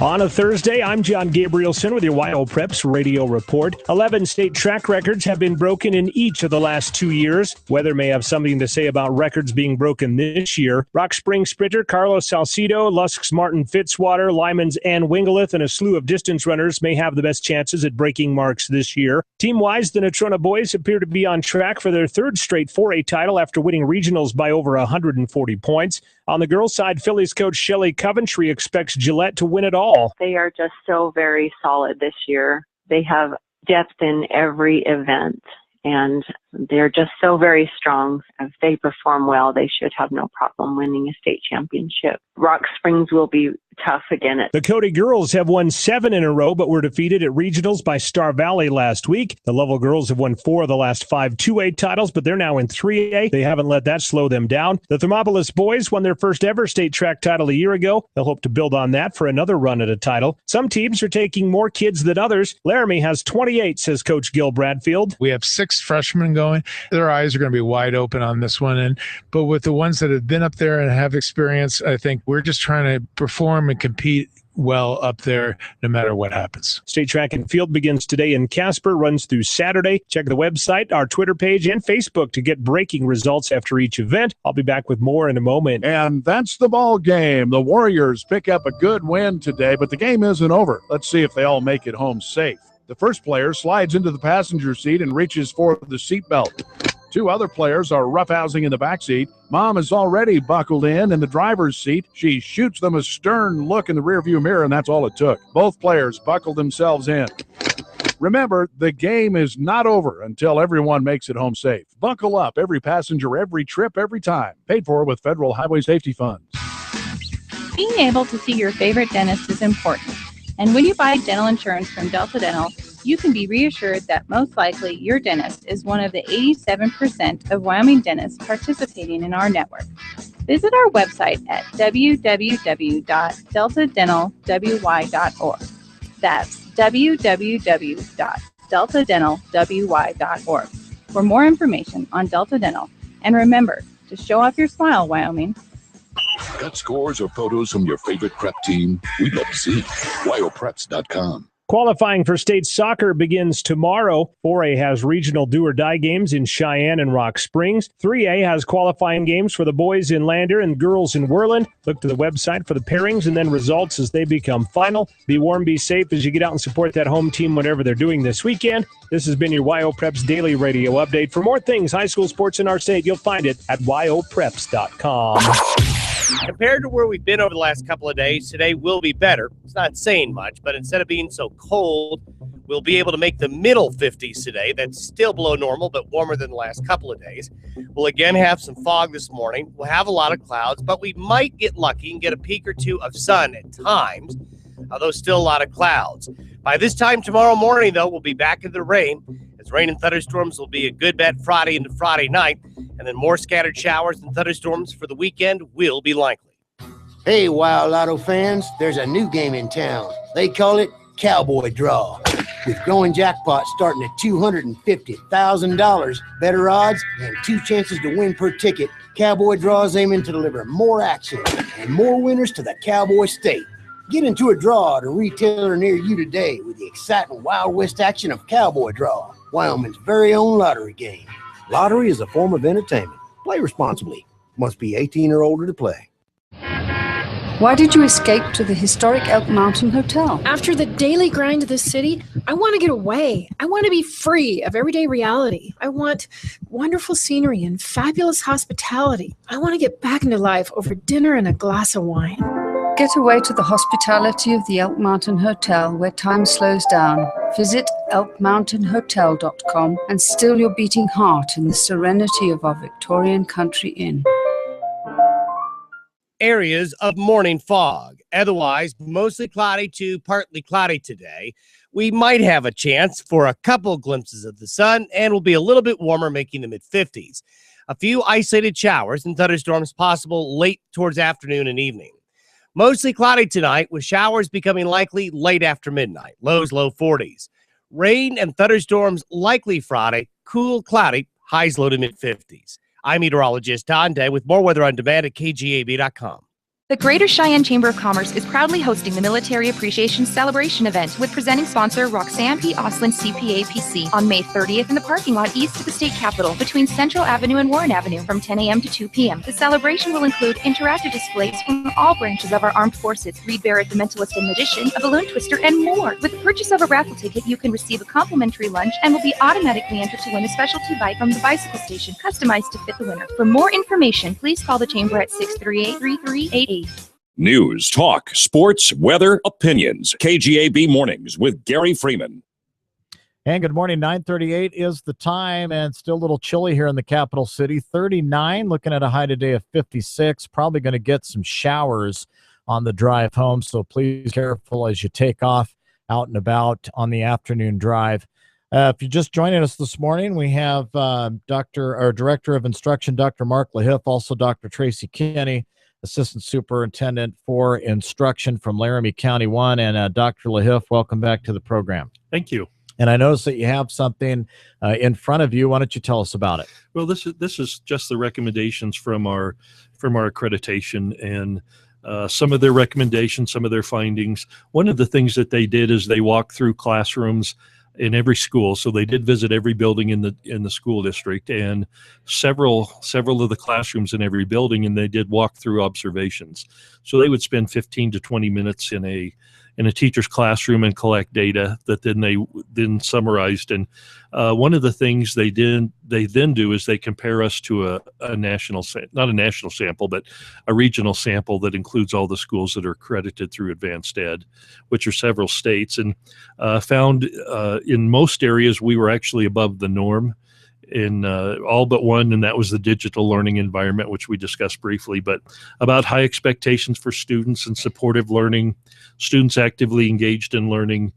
On a Thursday, I'm John Gabrielson with your WyoPreps radio report. 11 state track records have been broken in each of the last 2 years. Weather may have something to say about records being broken this year. Rock Springs sprinter Carlos Salcido, Lusk's Martin Fitzwater, Lyman's Ann Wingelith, and a slew of distance runners may have the best chances at breaking marks this year. Team-wise, the Natrona boys appear to be on track for their third straight 4A title after winning regionals by over 140 points. On the girls' side, Phillies coach Shelley Coventry expects Gillette to win it all. They are just so very solid this year. They have depth in every event, and they're just so very strong. If they perform well, they should have no problem winning a state championship. Rock Springs will be tough again. The Cody girls have won 7 in a row, but were defeated at regionals by Star Valley last week. The Lovell girls have won 4 of the last 5 2A titles, but they're now in 3A. They haven't let that slow them down. The Thermopolis boys won their first ever state track title a year ago. They'll hope to build on that for another run at a title. Some teams are taking more kids than others. Laramie has 28, says Coach Gil Bradfield. We have 6 freshmen going. Their eyes are going to be wide open on this one. But with the ones that have been up there and have experience, I think we're just trying to perform and compete well up there no matter what happens. State track and field begins today in Casper, runs through Saturday. Check the website, our Twitter page, and Facebook to get breaking results after each event. I'll be back with more in a moment. And that's the ball game. The Warriors pick up a good win today, but the game isn't over. Let's see if they all make it home safe. The first player slides into the passenger seat and reaches for the seatbelt. 2 other players are roughhousing in the backseat. Mom is already buckled in the driver's seat. She shoots them a stern look in the rearview mirror, and that's all it took. Both players buckled themselves in. Remember, the game is not over until everyone makes it home safe. Buckle up, every passenger, every trip, every time. Paid for with federal highway safety funds. Being able to see your favorite dentist is important. And when you buy dental insurance from Delta Dental, you can be reassured that most likely your dentist is one of the 87% of Wyoming dentists participating in our network. Visit our website at www.deltadentalwy.org. That's www.deltadentalwy.org for more information on Delta Dental. And remember to show off your smile, Wyoming. Got scores or photos from your favorite prep team? We'd love to see. WyoPreps.com. Qualifying for state soccer begins tomorrow. 4A has regional do-or-die games in Cheyenne and Rock Springs. 3A has qualifying games for the boys in Lander and girls in Worland. Look to the website for the pairings and then results as they become final. Be warm, be safe as you get out and support that home team whatever they're doing this weekend. This has been your WyoPreps Daily Radio Update. For more things, high school sports in our state, you'll find it at WyoPreps.com. Compared to where we've been over the last couple of days, today will be better. It's not saying much, but instead of being so cold, we'll be able to make the middle 50s today. That's still below normal, but warmer than the last couple of days. We'll again have some fog this morning. We'll have a lot of clouds, but we might get lucky and get a peak or two of sun at times, although still a lot of clouds. By this time tomorrow morning, though, we'll be back in the rain, as rain and thunderstorms will be a good bet Friday into Friday night, and then more scattered showers and thunderstorms for the weekend will be likely. Hey, Wild Lotto fans, there's a new game in town. They call it Cowboy Draw. With growing jackpots starting at $250,000, better odds, and 2 chances to win per ticket, Cowboy Draw is aiming to deliver more action and more winners to the Cowboy State. Get into a draw at a retailer near you today with the exciting Wild West action of Cowboy Draw, Wyoming's very own lottery game. Lottery is a form of entertainment. Play responsibly. Must be 18 or older to play. Why did you escape to the historic Elk Mountain Hotel? After the daily grind of the city, I want to get away. I want to be free of everyday reality. I want wonderful scenery and fabulous hospitality. I want to get back into life over dinner and a glass of wine. Get away to the hospitality of the Elk Mountain Hotel, where time slows down. Visit elkmountainhotel.com and still your beating heart in the serenity of our Victorian country inn. Areas of morning fog. Otherwise, mostly cloudy to partly cloudy today. We might have a chance for a couple glimpses of the sun, and will be a little bit warmer, making the mid-50s. A few isolated showers and thunderstorms possible late towards afternoon and evening. Mostly cloudy tonight, with showers becoming likely late after midnight. Lows low 40s. Rain and thunderstorms likely Friday. Cool, cloudy, highs low to mid-50s. I'm meteorologist Don Day with more weather on demand at KGAB.com. The Greater Cheyenne Chamber of Commerce is proudly hosting the Military Appreciation Celebration event with presenting sponsor Roxanne P. Oslin CPA PC on May 30th in the parking lot east of the state capitol between Central Avenue and Warren Avenue from 10 a.m. to 2 p.m. The celebration will include interactive displays from all branches of our armed forces, Reed Barrett, the Mentalist and Magician, a balloon twister, and more. With the purchase of a raffle ticket, you can receive a complimentary lunch and will be automatically entered to win a specialty bike from the bicycle station, customized to fit the winner. For more information, please call the Chamber at 638-3388. News, talk, sports, weather, opinions. KGAB Mornings with Gary Freeman. And good morning. 9:38 is the time, and still a little chilly here in the capital city. 39, looking at a high today of 56. Probably going to get some showers on the drive home, so please be careful as you take off out and about on the afternoon drive. If you're just joining us this morning, we have Director of Instruction, Dr. Mark LaHiff, also Dr. Tracy Kinney, Assistant Superintendent for Instruction from Laramie County 1. And Dr. LaHiff, welcome back to the program. Thank you. And I noticed that you have something in front of you. Why don't you tell us about it? Well, this is just the recommendations from our accreditation, and some of their recommendations, some of their findings. One of the things that they did is they walked through classrooms in every school. So they did visit every building in the school district, and several of the classrooms in every building, and they did walk through observations. So they would spend 15 to 20 minutes in a in a teacher's classroom and collect data that then they then summarized. And one of the things they then do is they compare us to a national, not a national sample, but a regional sample that includes all the schools that are accredited through Advanced Ed, which are several states, and found in most areas we were actually above the norm in all but one, and that was the digital learning environment, which we discussed briefly, but about high expectations for students and supportive learning, students actively engaged in learning,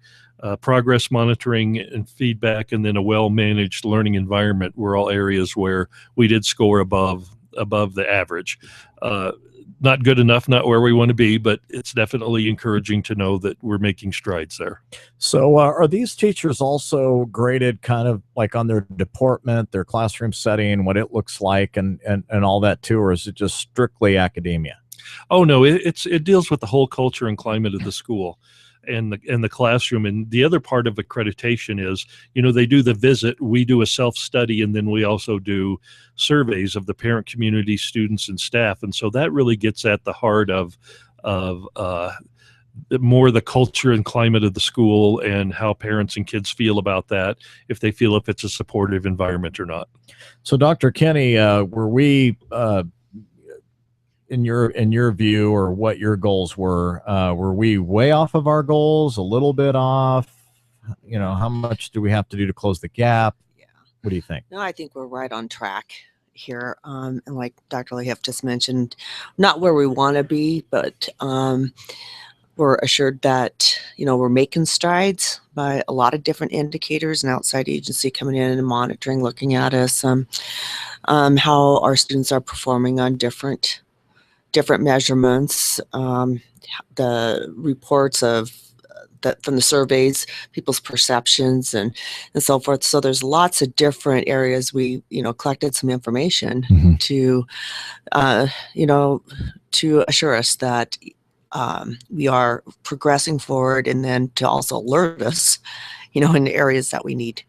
progress monitoring and feedback, and then a well-managed learning environment were all areas where we did score above the average. Not good enough, not where we want to be, but it's definitely encouraging to know that we're making strides there. So are these teachers also graded kind of like on their deportment, their classroom setting, what it looks like, and all that too, or is it just strictly academia? Oh no, it deals with the whole culture and climate of the school and the classroom. And the other part of accreditation is, they do the visit, we do a self-study, and then we also do surveys of the parent community, students, and staff. And so that really gets at the heart of more the culture and climate of the school and how parents and kids feel about that, if they feel if it's a supportive environment or not. So Dr. Kenny, were we in your view, or what your goals were we way off of our goals, a little bit off? How much do we have to do to close the gap? Yeah. What do you think? No, I think we're right on track here. And like Dr. Lehef just mentioned, not where we want to be, but we're assured that, we're making strides by a lot of different indicators, an outside agency coming in and monitoring, looking at us, how our students are performing on different measurements, the reports of that from the surveys, people's perceptions and so forth. So there's lots of different areas we, collected some information to, to assure us that we are progressing forward, and then to also alert us, in the areas that we need.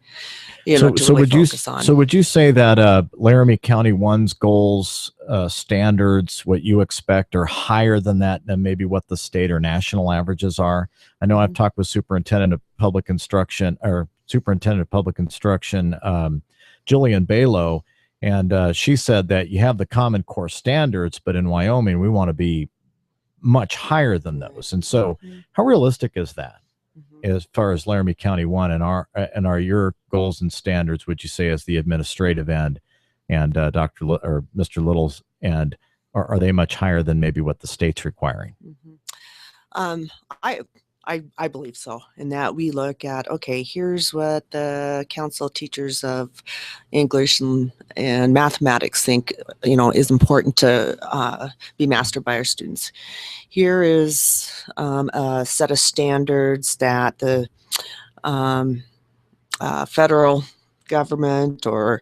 To really focus on. So would you say that Laramie County 1's goals, standards, what you expect, are higher than that, than maybe what the state or national averages are? I know I've talked with Superintendent of Public Instruction, Jillian Balow, and she said that you have the Common Core standards, but in Wyoming we want to be much higher than those. And so, how realistic is that? As far as Laramie County 1 and are your goals and standards, would you say, as the administrative end, and Mr. Little's end, are they much higher than maybe what the state's requiring? I believe so, in that we look at, okay, here's what the council teachers of English and mathematics think, is important to be mastered by our students. Here is a set of standards that the federal government or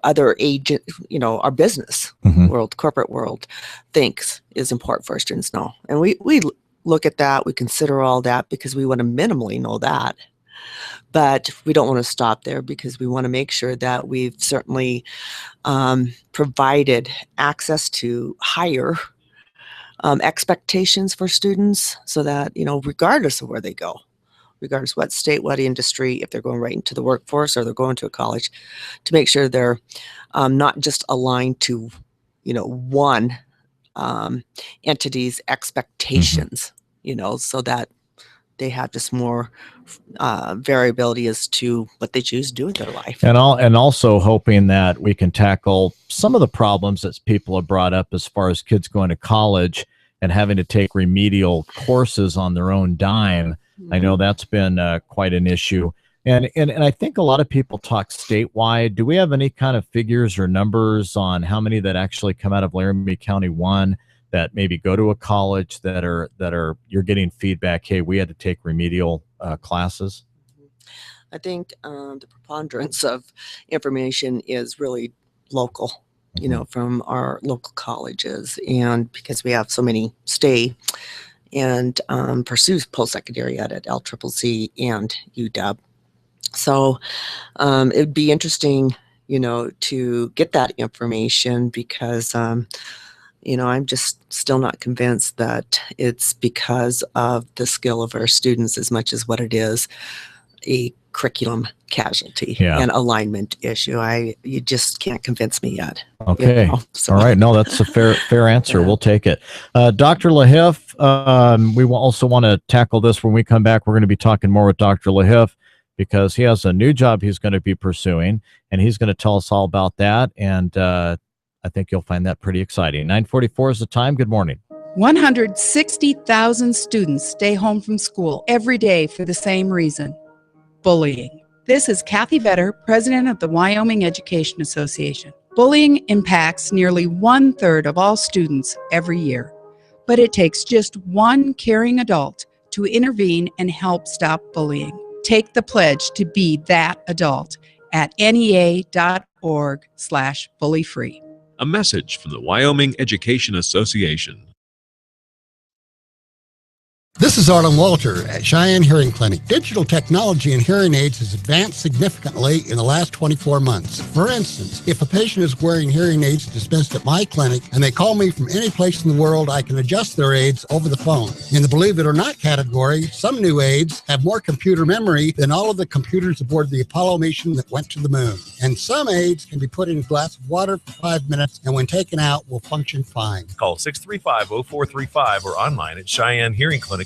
other agent, our business world, corporate world, thinks is important for our students to know. And we look at that, we consider all that, because we want to minimally know that. But we don't want to stop there, because we want to make sure that we've certainly provided access to higher expectations for students, so that, regardless of where they go, regardless what state, what industry, if they're going right into the workforce or they're going to a college, to make sure they're not just aligned to, one entity's expectations, so that they have just more variability as to what they choose to do with their life. And also hoping that we can tackle some of the problems that people have brought up as far as kids going to college and having to take remedial courses on their own dime. I know that's been quite an issue. And I think a lot of people talk statewide. Do we have any kind of figures or numbers on how many that actually come out of Laramie County 1 that maybe go to a college that are you're getting feedback, hey, we had to take remedial classes? I think the preponderance of information is really local, from our local colleges, and because we have so many stay and pursue post-secondary ed at LCCC and UW. So it'd be interesting, to get that information, because, I'm just still not convinced that it's because of the skill of our students as much as what it is a curriculum casualty and alignment issue. You just can't convince me yet. Okay. So. All right. No, that's a fair answer. We'll take it. Dr. LaHiff, we will also want to tackle this when we come back. We're going to be talking more with Dr. LaHiff because he has a new job he's going to be pursuing, and he's going to tell us all about that. And I think you'll find that pretty exciting. 9:44 is the time. Good morning. 160,000 students stay home from school every day for the same reason: bullying. This is Kathy Vetter, president of the Wyoming Education Association. Bullying impacts nearly 1/3 of all students every year, but it takes just one caring adult to intervene and help stop bullying. Take the pledge to be that adult at NEA.org/bullyfree. A message from the Wyoming Education Association. This is Arlen Walter at Cheyenne Hearing Clinic. Digital technology in hearing aids has advanced significantly in the last 24 months. For instance, if a patient is wearing hearing aids dispensed at my clinic and they call me from any place in the world, I can adjust their aids over the phone. In the believe it or not category, some new aids have more computer memory than all of the computers aboard the Apollo mission that went to the moon. And some aids can be put in a glass of water for 5 minutes and when taken out will function fine. Call 635-0435 or online at CheyenneHearingClinic.com.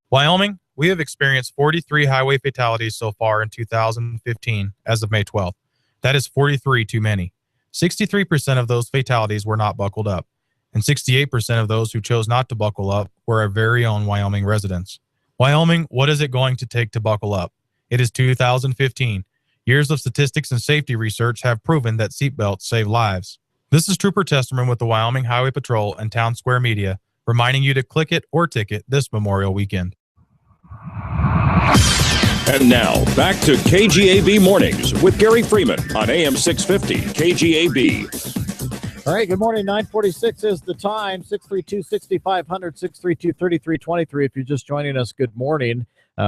Wyoming, we have experienced 43 highway fatalities so far in 2015 as of May 12th. That is 43 too many. 63% of those fatalities were not buckled up, and 68% of those who chose not to buckle up were our very own Wyoming residents. Wyoming, what is it going to take to buckle up? It is 2015. Years of statistics and safety research have proven that seatbelts save lives. This is Trooper Testerman with the Wyoming Highway Patrol and Town Square Media, reminding you to click it or ticket this Memorial Weekend. And now, back to KGAB Mornings with Gary Freeman on AM 650 KGAB. All right, good morning. 9:46 is the time. 632-6500, 632-3323. If you're just joining us, good morning.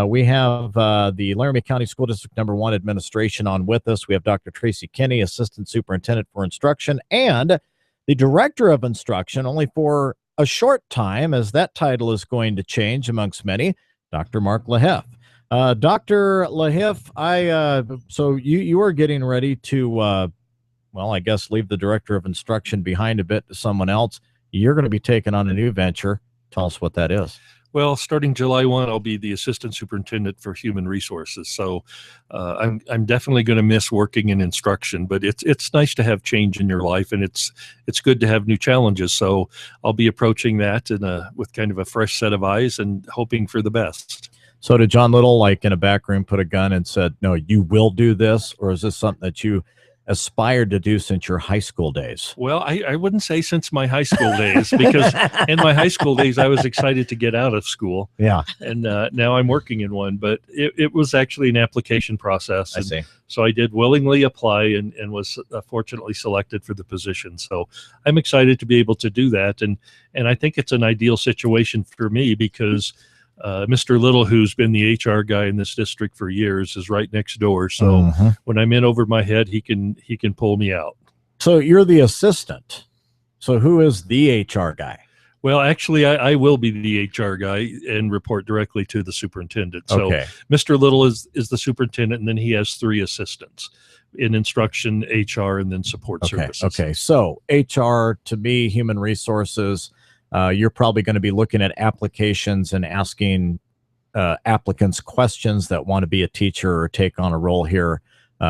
We have the Laramie County School District No. 1 administration on with us. We have Dr. Tracy Kinney, Assistant Superintendent for Instruction, and the Director of Instruction, only for a short time, as that title is going to change amongst many, Dr. Mark LaHiff. Dr. LaHiff, so you are getting ready to, I guess, leave the Director of Instruction behind a bit to someone else. You're going to be taking on a new venture. Tell us what that is. Well, starting July 1, I'll be the Assistant Superintendent for Human Resources. So I'm definitely going to miss working in instruction, but it's nice to have change in your life, and it's good to have new challenges. So I'll be approaching that with kind of a fresh set of eyes and hoping for the best. So did John Little, like in a back room, put a gun and said, no, you will do this? Or is this something that you aspired to do since your high school days? Well, I wouldn't say since my high school days, because in my high school days, I was excited to get out of school. Yeah. And now I'm working in one, but it was actually an application process. I see. So I did willingly apply and was fortunately selected for the position. So I'm excited to be able to do that. And I think it's an ideal situation for me because Mr. Little, who's been the HR guy in this district for years, is right next door. So when I'm in over my head, he can pull me out. So you're the assistant. So who is the HR guy? Well, actually, I will be the HR guy and report directly to the superintendent. So Mr. Little is the superintendent, and then he has 3 assistants in instruction, HR, and then support services. Okay. So HR, to me, human resources. You're probably going to be looking at applications and asking applicants questions that want to be a teacher or take on a role here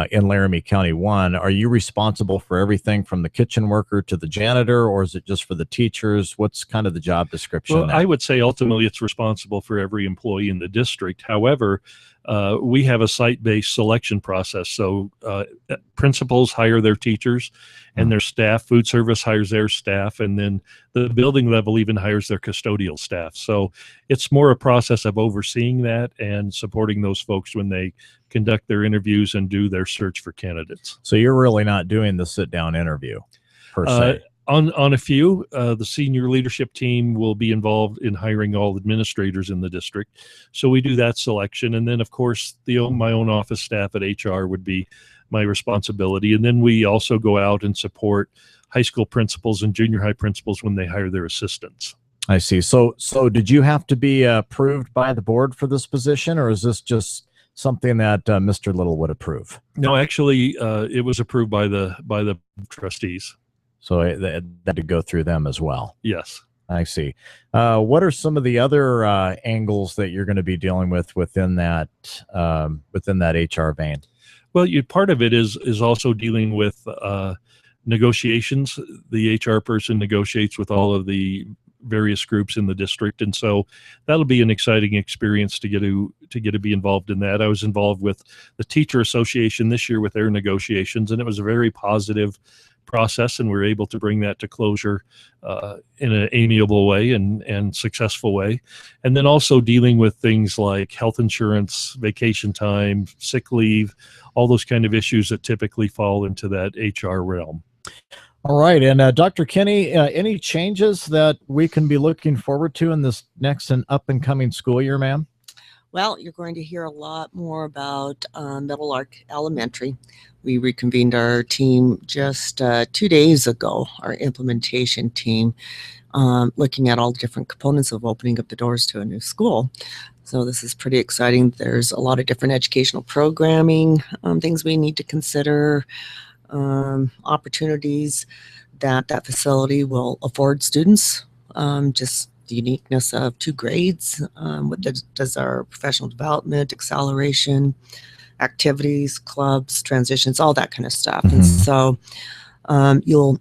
in Laramie County 1. Are you responsible for everything from the kitchen worker to the janitor, or is it just for the teachers? What's kind of the job description? Well, I would say ultimately it's responsible for every employee in the district. However, we have a site-based selection process. So principals hire their teachers and their staff. Food service hires their staff. And then the building level even hires their custodial staff. So it's more a process of overseeing that and supporting those folks when they conduct their interviews and do their search for candidates. So you're really not doing the sit-down interview per se? On a few, the senior leadership team will be involved in hiring all administrators in the district. So we do that selection. And then, of course, my own office staff at HR would be my responsibility. And then we also go out and support high school principals and junior high principals when they hire their assistants. I see. So did you have to be approved by the board for this position, or is this just something that Mr. Little would approve? No, actually, it was approved by the trustees. So that had to go through them as well. Yes. I see. What are some of the other angles that you're going to be dealing with within that HR vein? Well, part of it is also dealing with negotiations. The HR person negotiates with all of the various groups in the district, and so that'll be an exciting experience to get to be involved in that. I was involved with the teacher association this year with their negotiations, and it was a very positive process, and we were able to bring that to closure in an amiable way and successful way. And then also dealing with things like health insurance, vacation time, sick leave, all those kind of issues that typically fall into that HR realm. All right. And Dr. Kinney, any changes that we can be looking forward to in this next and up and coming school year, ma'am? Well, you're going to hear a lot more about Metal Arc Elementary. We reconvened our team just 2 days ago, our implementation team, looking at all the different components of opening up the doors to a new school. So this is pretty exciting. There's a lot of different educational programming, things we need to consider, opportunities that facility will afford students, just the uniqueness of 2 grades, what does our professional development, acceleration, activities, clubs, transitions, all that kind of stuff. Mm-hmm. And so you'll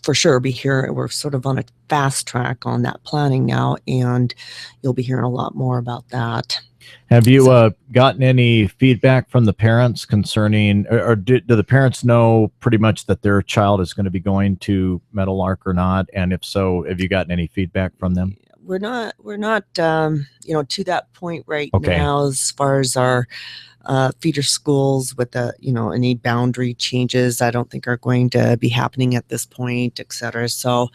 for sure be here. We're sort of on a fast track on that planning now, and you'll be hearing a lot more about that. Have you gotten any feedback from the parents concerning, or do the parents know pretty much that their child is going to be going to Metal Arc or not? And if so, have you gotten any feedback from them? We're not to that point right now as far as our feeder schools with the, any boundary changes, I don't think are going to be happening at this point, et cetera. So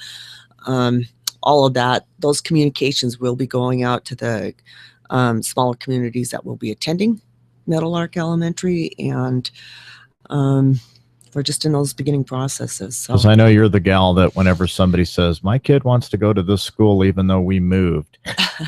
all of that, those communications will be going out to the smaller communities that will be attending Metal Arc Elementary, and we're just in those beginning processes. So. Because I know you're the gal that whenever somebody says, my kid wants to go to this school even though we moved,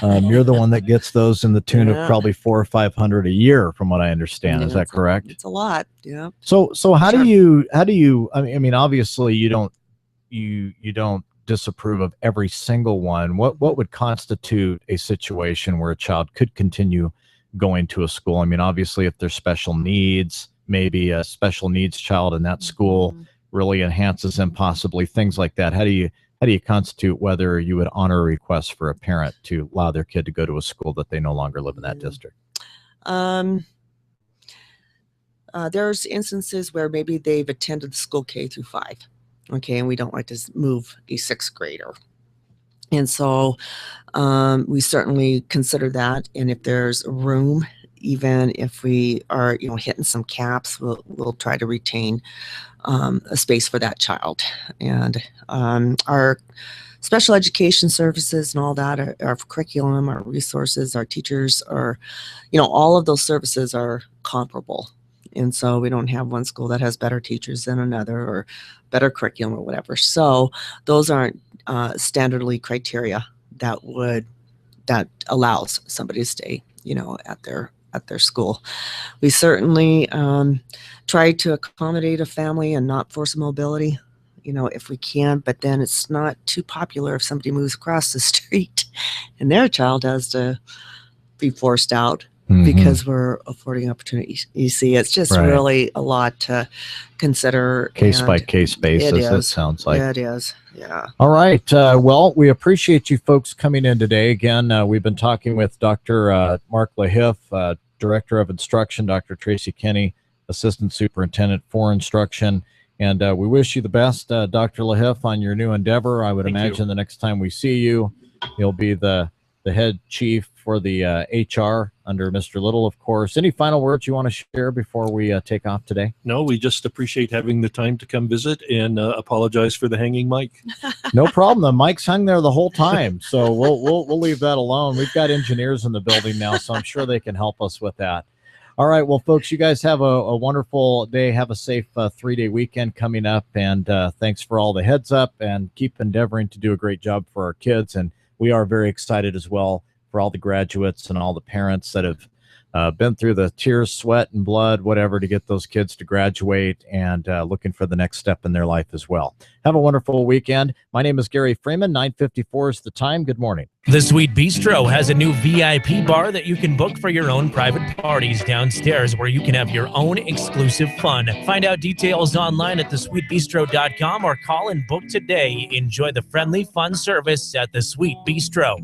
you're the one that gets those in the tune of probably $400 or $500 a year, from what I understand. Is that correct? It's a lot. Yeah. So how do you I mean, obviously you don't disapprove of every single one. What would constitute a situation where a child could continue going to a school? I mean, obviously if there's special needs, maybe a special needs child in that school really enhances them, possibly things like that. How do you constitute whether you would honor a request for a parent to allow their kid to go to a school that they no longer live in that district? There's instances where maybe they've attended the school K through 5. Okay, and we don't like to move a 6th grader. And so we certainly consider that. And if there's room, even if we are, hitting some caps, we'll try to retain a space for that child. And our special education services and all that, our curriculum, our resources, our teachers are, all of those services are comparable. And so we don't have one school that has better teachers than another or better curriculum or whatever. So those aren't standardly criteria that allows somebody to stay, at their school. We certainly try to accommodate a family and not force mobility, if we can, but then it's not too popular if somebody moves across the street and their child has to be forced out. Because we're affording opportunities. You see, it's just really a lot to consider. Case by case basis, it sounds like. Yeah, it is. Yeah. All right. Well, we appreciate you folks coming in today. Again, we've been talking with Dr. Mark LaHiff, Director of Instruction, Dr. Tracy Kinney, Assistant Superintendent for Instruction. And we wish you the best, Dr. LaHiff, on your new endeavor. I would imagine the next time we see you, you'll be the head chief for the HR under Mr. Little, of course. Any final words you want to share before we take off today? No, we just appreciate having the time to come visit and apologize for the hanging mic. No problem. The mic's hung there the whole time, so we'll leave that alone. We've got engineers in the building now, so I'm sure they can help us with that. All right. Well, folks, you guys have a wonderful day. Have a safe 3-day weekend coming up. And thanks for all the heads up, and keep endeavoring to do a great job for our kids. And we are very excited as well for all the graduates and all the parents that have been through the tears, sweat, and blood, whatever, to get those kids to graduate, and looking for the next step in their life as well. Have a wonderful weekend. My name is Gary Freeman. 9:54 is the time. Good morning. The Sweet Bistro has a new VIP bar that you can book for your own private parties downstairs, where you can have your own exclusive fun. Find out details online at thesweetbistro.com or call and book today. Enjoy the friendly, fun service at the Sweet Bistro.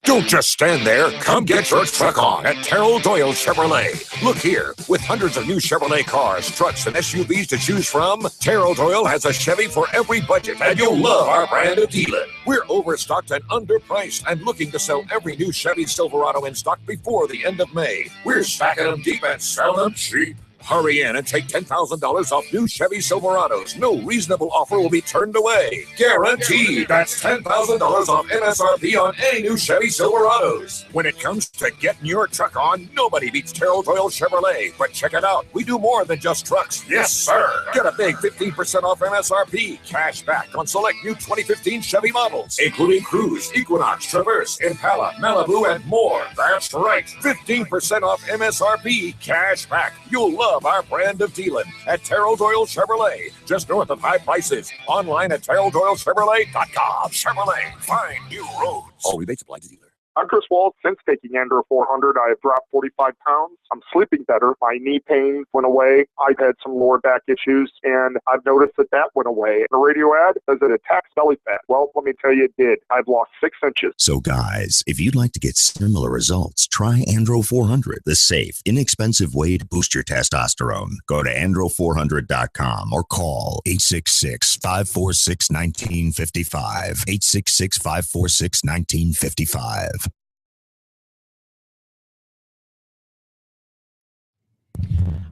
Don't just stand there. Come get your truck on at Terrell Doyle Chevrolet. Look here. With hundreds of new Chevrolet cars, trucks, and SUVs to choose from, Terrell Doyle has a Chevy for every budget, and you'll love our brand of dealer. We're overstocked and underpriced and looking to sell every new Chevy Silverado in stock before the end of May. We're stacking them deep and selling them cheap. Hurry in and take $10,000 off new Chevy Silverados. No reasonable offer will be turned away. Guaranteed. That's $10,000 off MSRP on any new Chevy Silverados. When it comes to getting your truck on, nobody beats Terrell Doyle Chevrolet. But check it out. We do more than just trucks. Yes, sir. Get a big 15% off MSRP. Cash back on select new 2015 Chevy models, including Cruze, Equinox, Traverse, Impala, Malibu, and more. That's right. 15% off MSRP. Cash back. You'll love our brand of dealing at Terrell Doyle Chevrolet, just north of high prices. Online at TerrellDoyleChevrolet.com. Chevrolet, find new roads. All rebates apply to dealer. I'm Chris Wald. Since taking Andro 400, I have dropped 45 pounds. I'm sleeping better. My knee pain went away. I've had some lower back issues, and I've noticed that went away. The radio ad says it attacks belly fat. Well, let me tell you, it did. I've lost 6 inches. So guys, if you'd like to get similar results, try Andro 400, the safe, inexpensive way to boost your testosterone. Go to andro400.com or call 866-546-1955. 866-546-1955.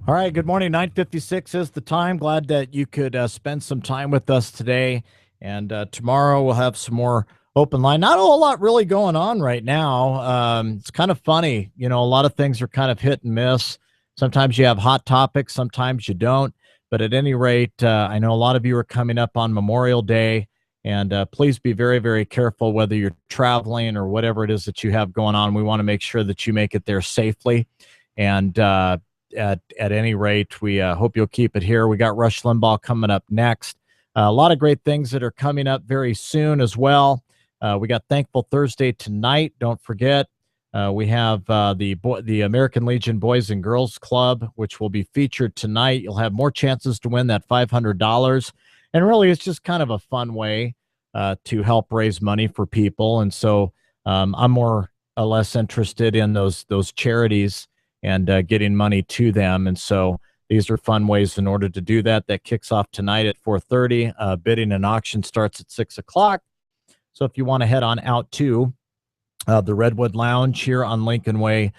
All right, good morning. 9:56 is the time. Glad that you could spend some time with us today. And tomorrow we'll have some more open line. Not a whole lot really going on right now. It's kind of funny. You know, a lot of things are kind of hit and miss. Sometimes you have hot topics, sometimes you don't. But at any rate, I know a lot of you are coming up on Memorial Day. And please be very, very careful whether you're traveling or whatever it is that you have going on. We want to make sure that you make it there safely. And at any rate, we hope you'll keep it here. We got Rush Limbaugh coming up next. A lot of great things that are coming up very soon as well. We got Thankful Thursday tonight. Don't forget, we have the American Legion Boys and Girls Club, which will be featured tonight. You'll have more chances to win that $500. And really, it's just kind of a fun way to help raise money for people. And so I'm more or less interested in those charities and getting money to them. And so these are fun ways in order to do that. That kicks off tonight at 4:30. Bidding and auction starts at 6 o'clock. So if you want to head on out to the Redwood Lounge here on Lincoln Way,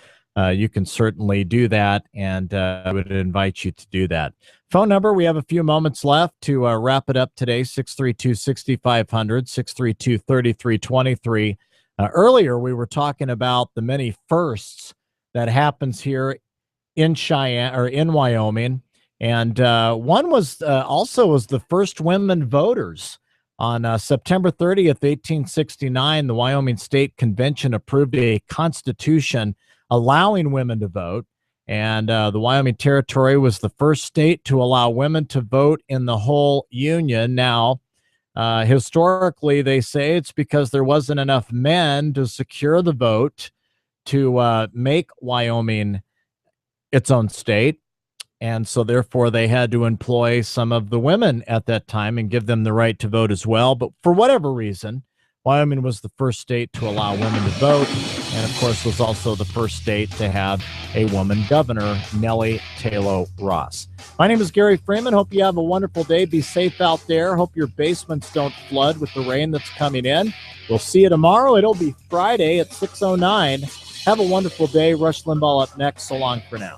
you can certainly do that, and I would invite you to do that. Phone number, we have a few moments left to wrap it up today, 632-6500, 632-3323. Earlier, we were talking about the many firsts that happens here in Cheyenne or in Wyoming, and one was the first women voters. On September 30th, 1869, the Wyoming State Convention approved a constitution allowing women to vote, and the Wyoming Territory was the first state to allow women to vote in the whole union. Now, historically, they say it's because there wasn't enough men to secure the vote to make Wyoming its own state, and so therefore they had to employ some of the women at that time and give them the right to vote as well. But for whatever reason, Wyoming was the first state to allow women to vote, and of course was also the first state to have a woman governor, Nellie Taylor Ross. My name is Gary Freeman. Hope you have a wonderful day. Be safe out there. Hope your basements don't flood with the rain that's coming in. We'll see you tomorrow. It'll be Friday at 6:09. Have a wonderful day. Rush Limbaugh up next. So long for now.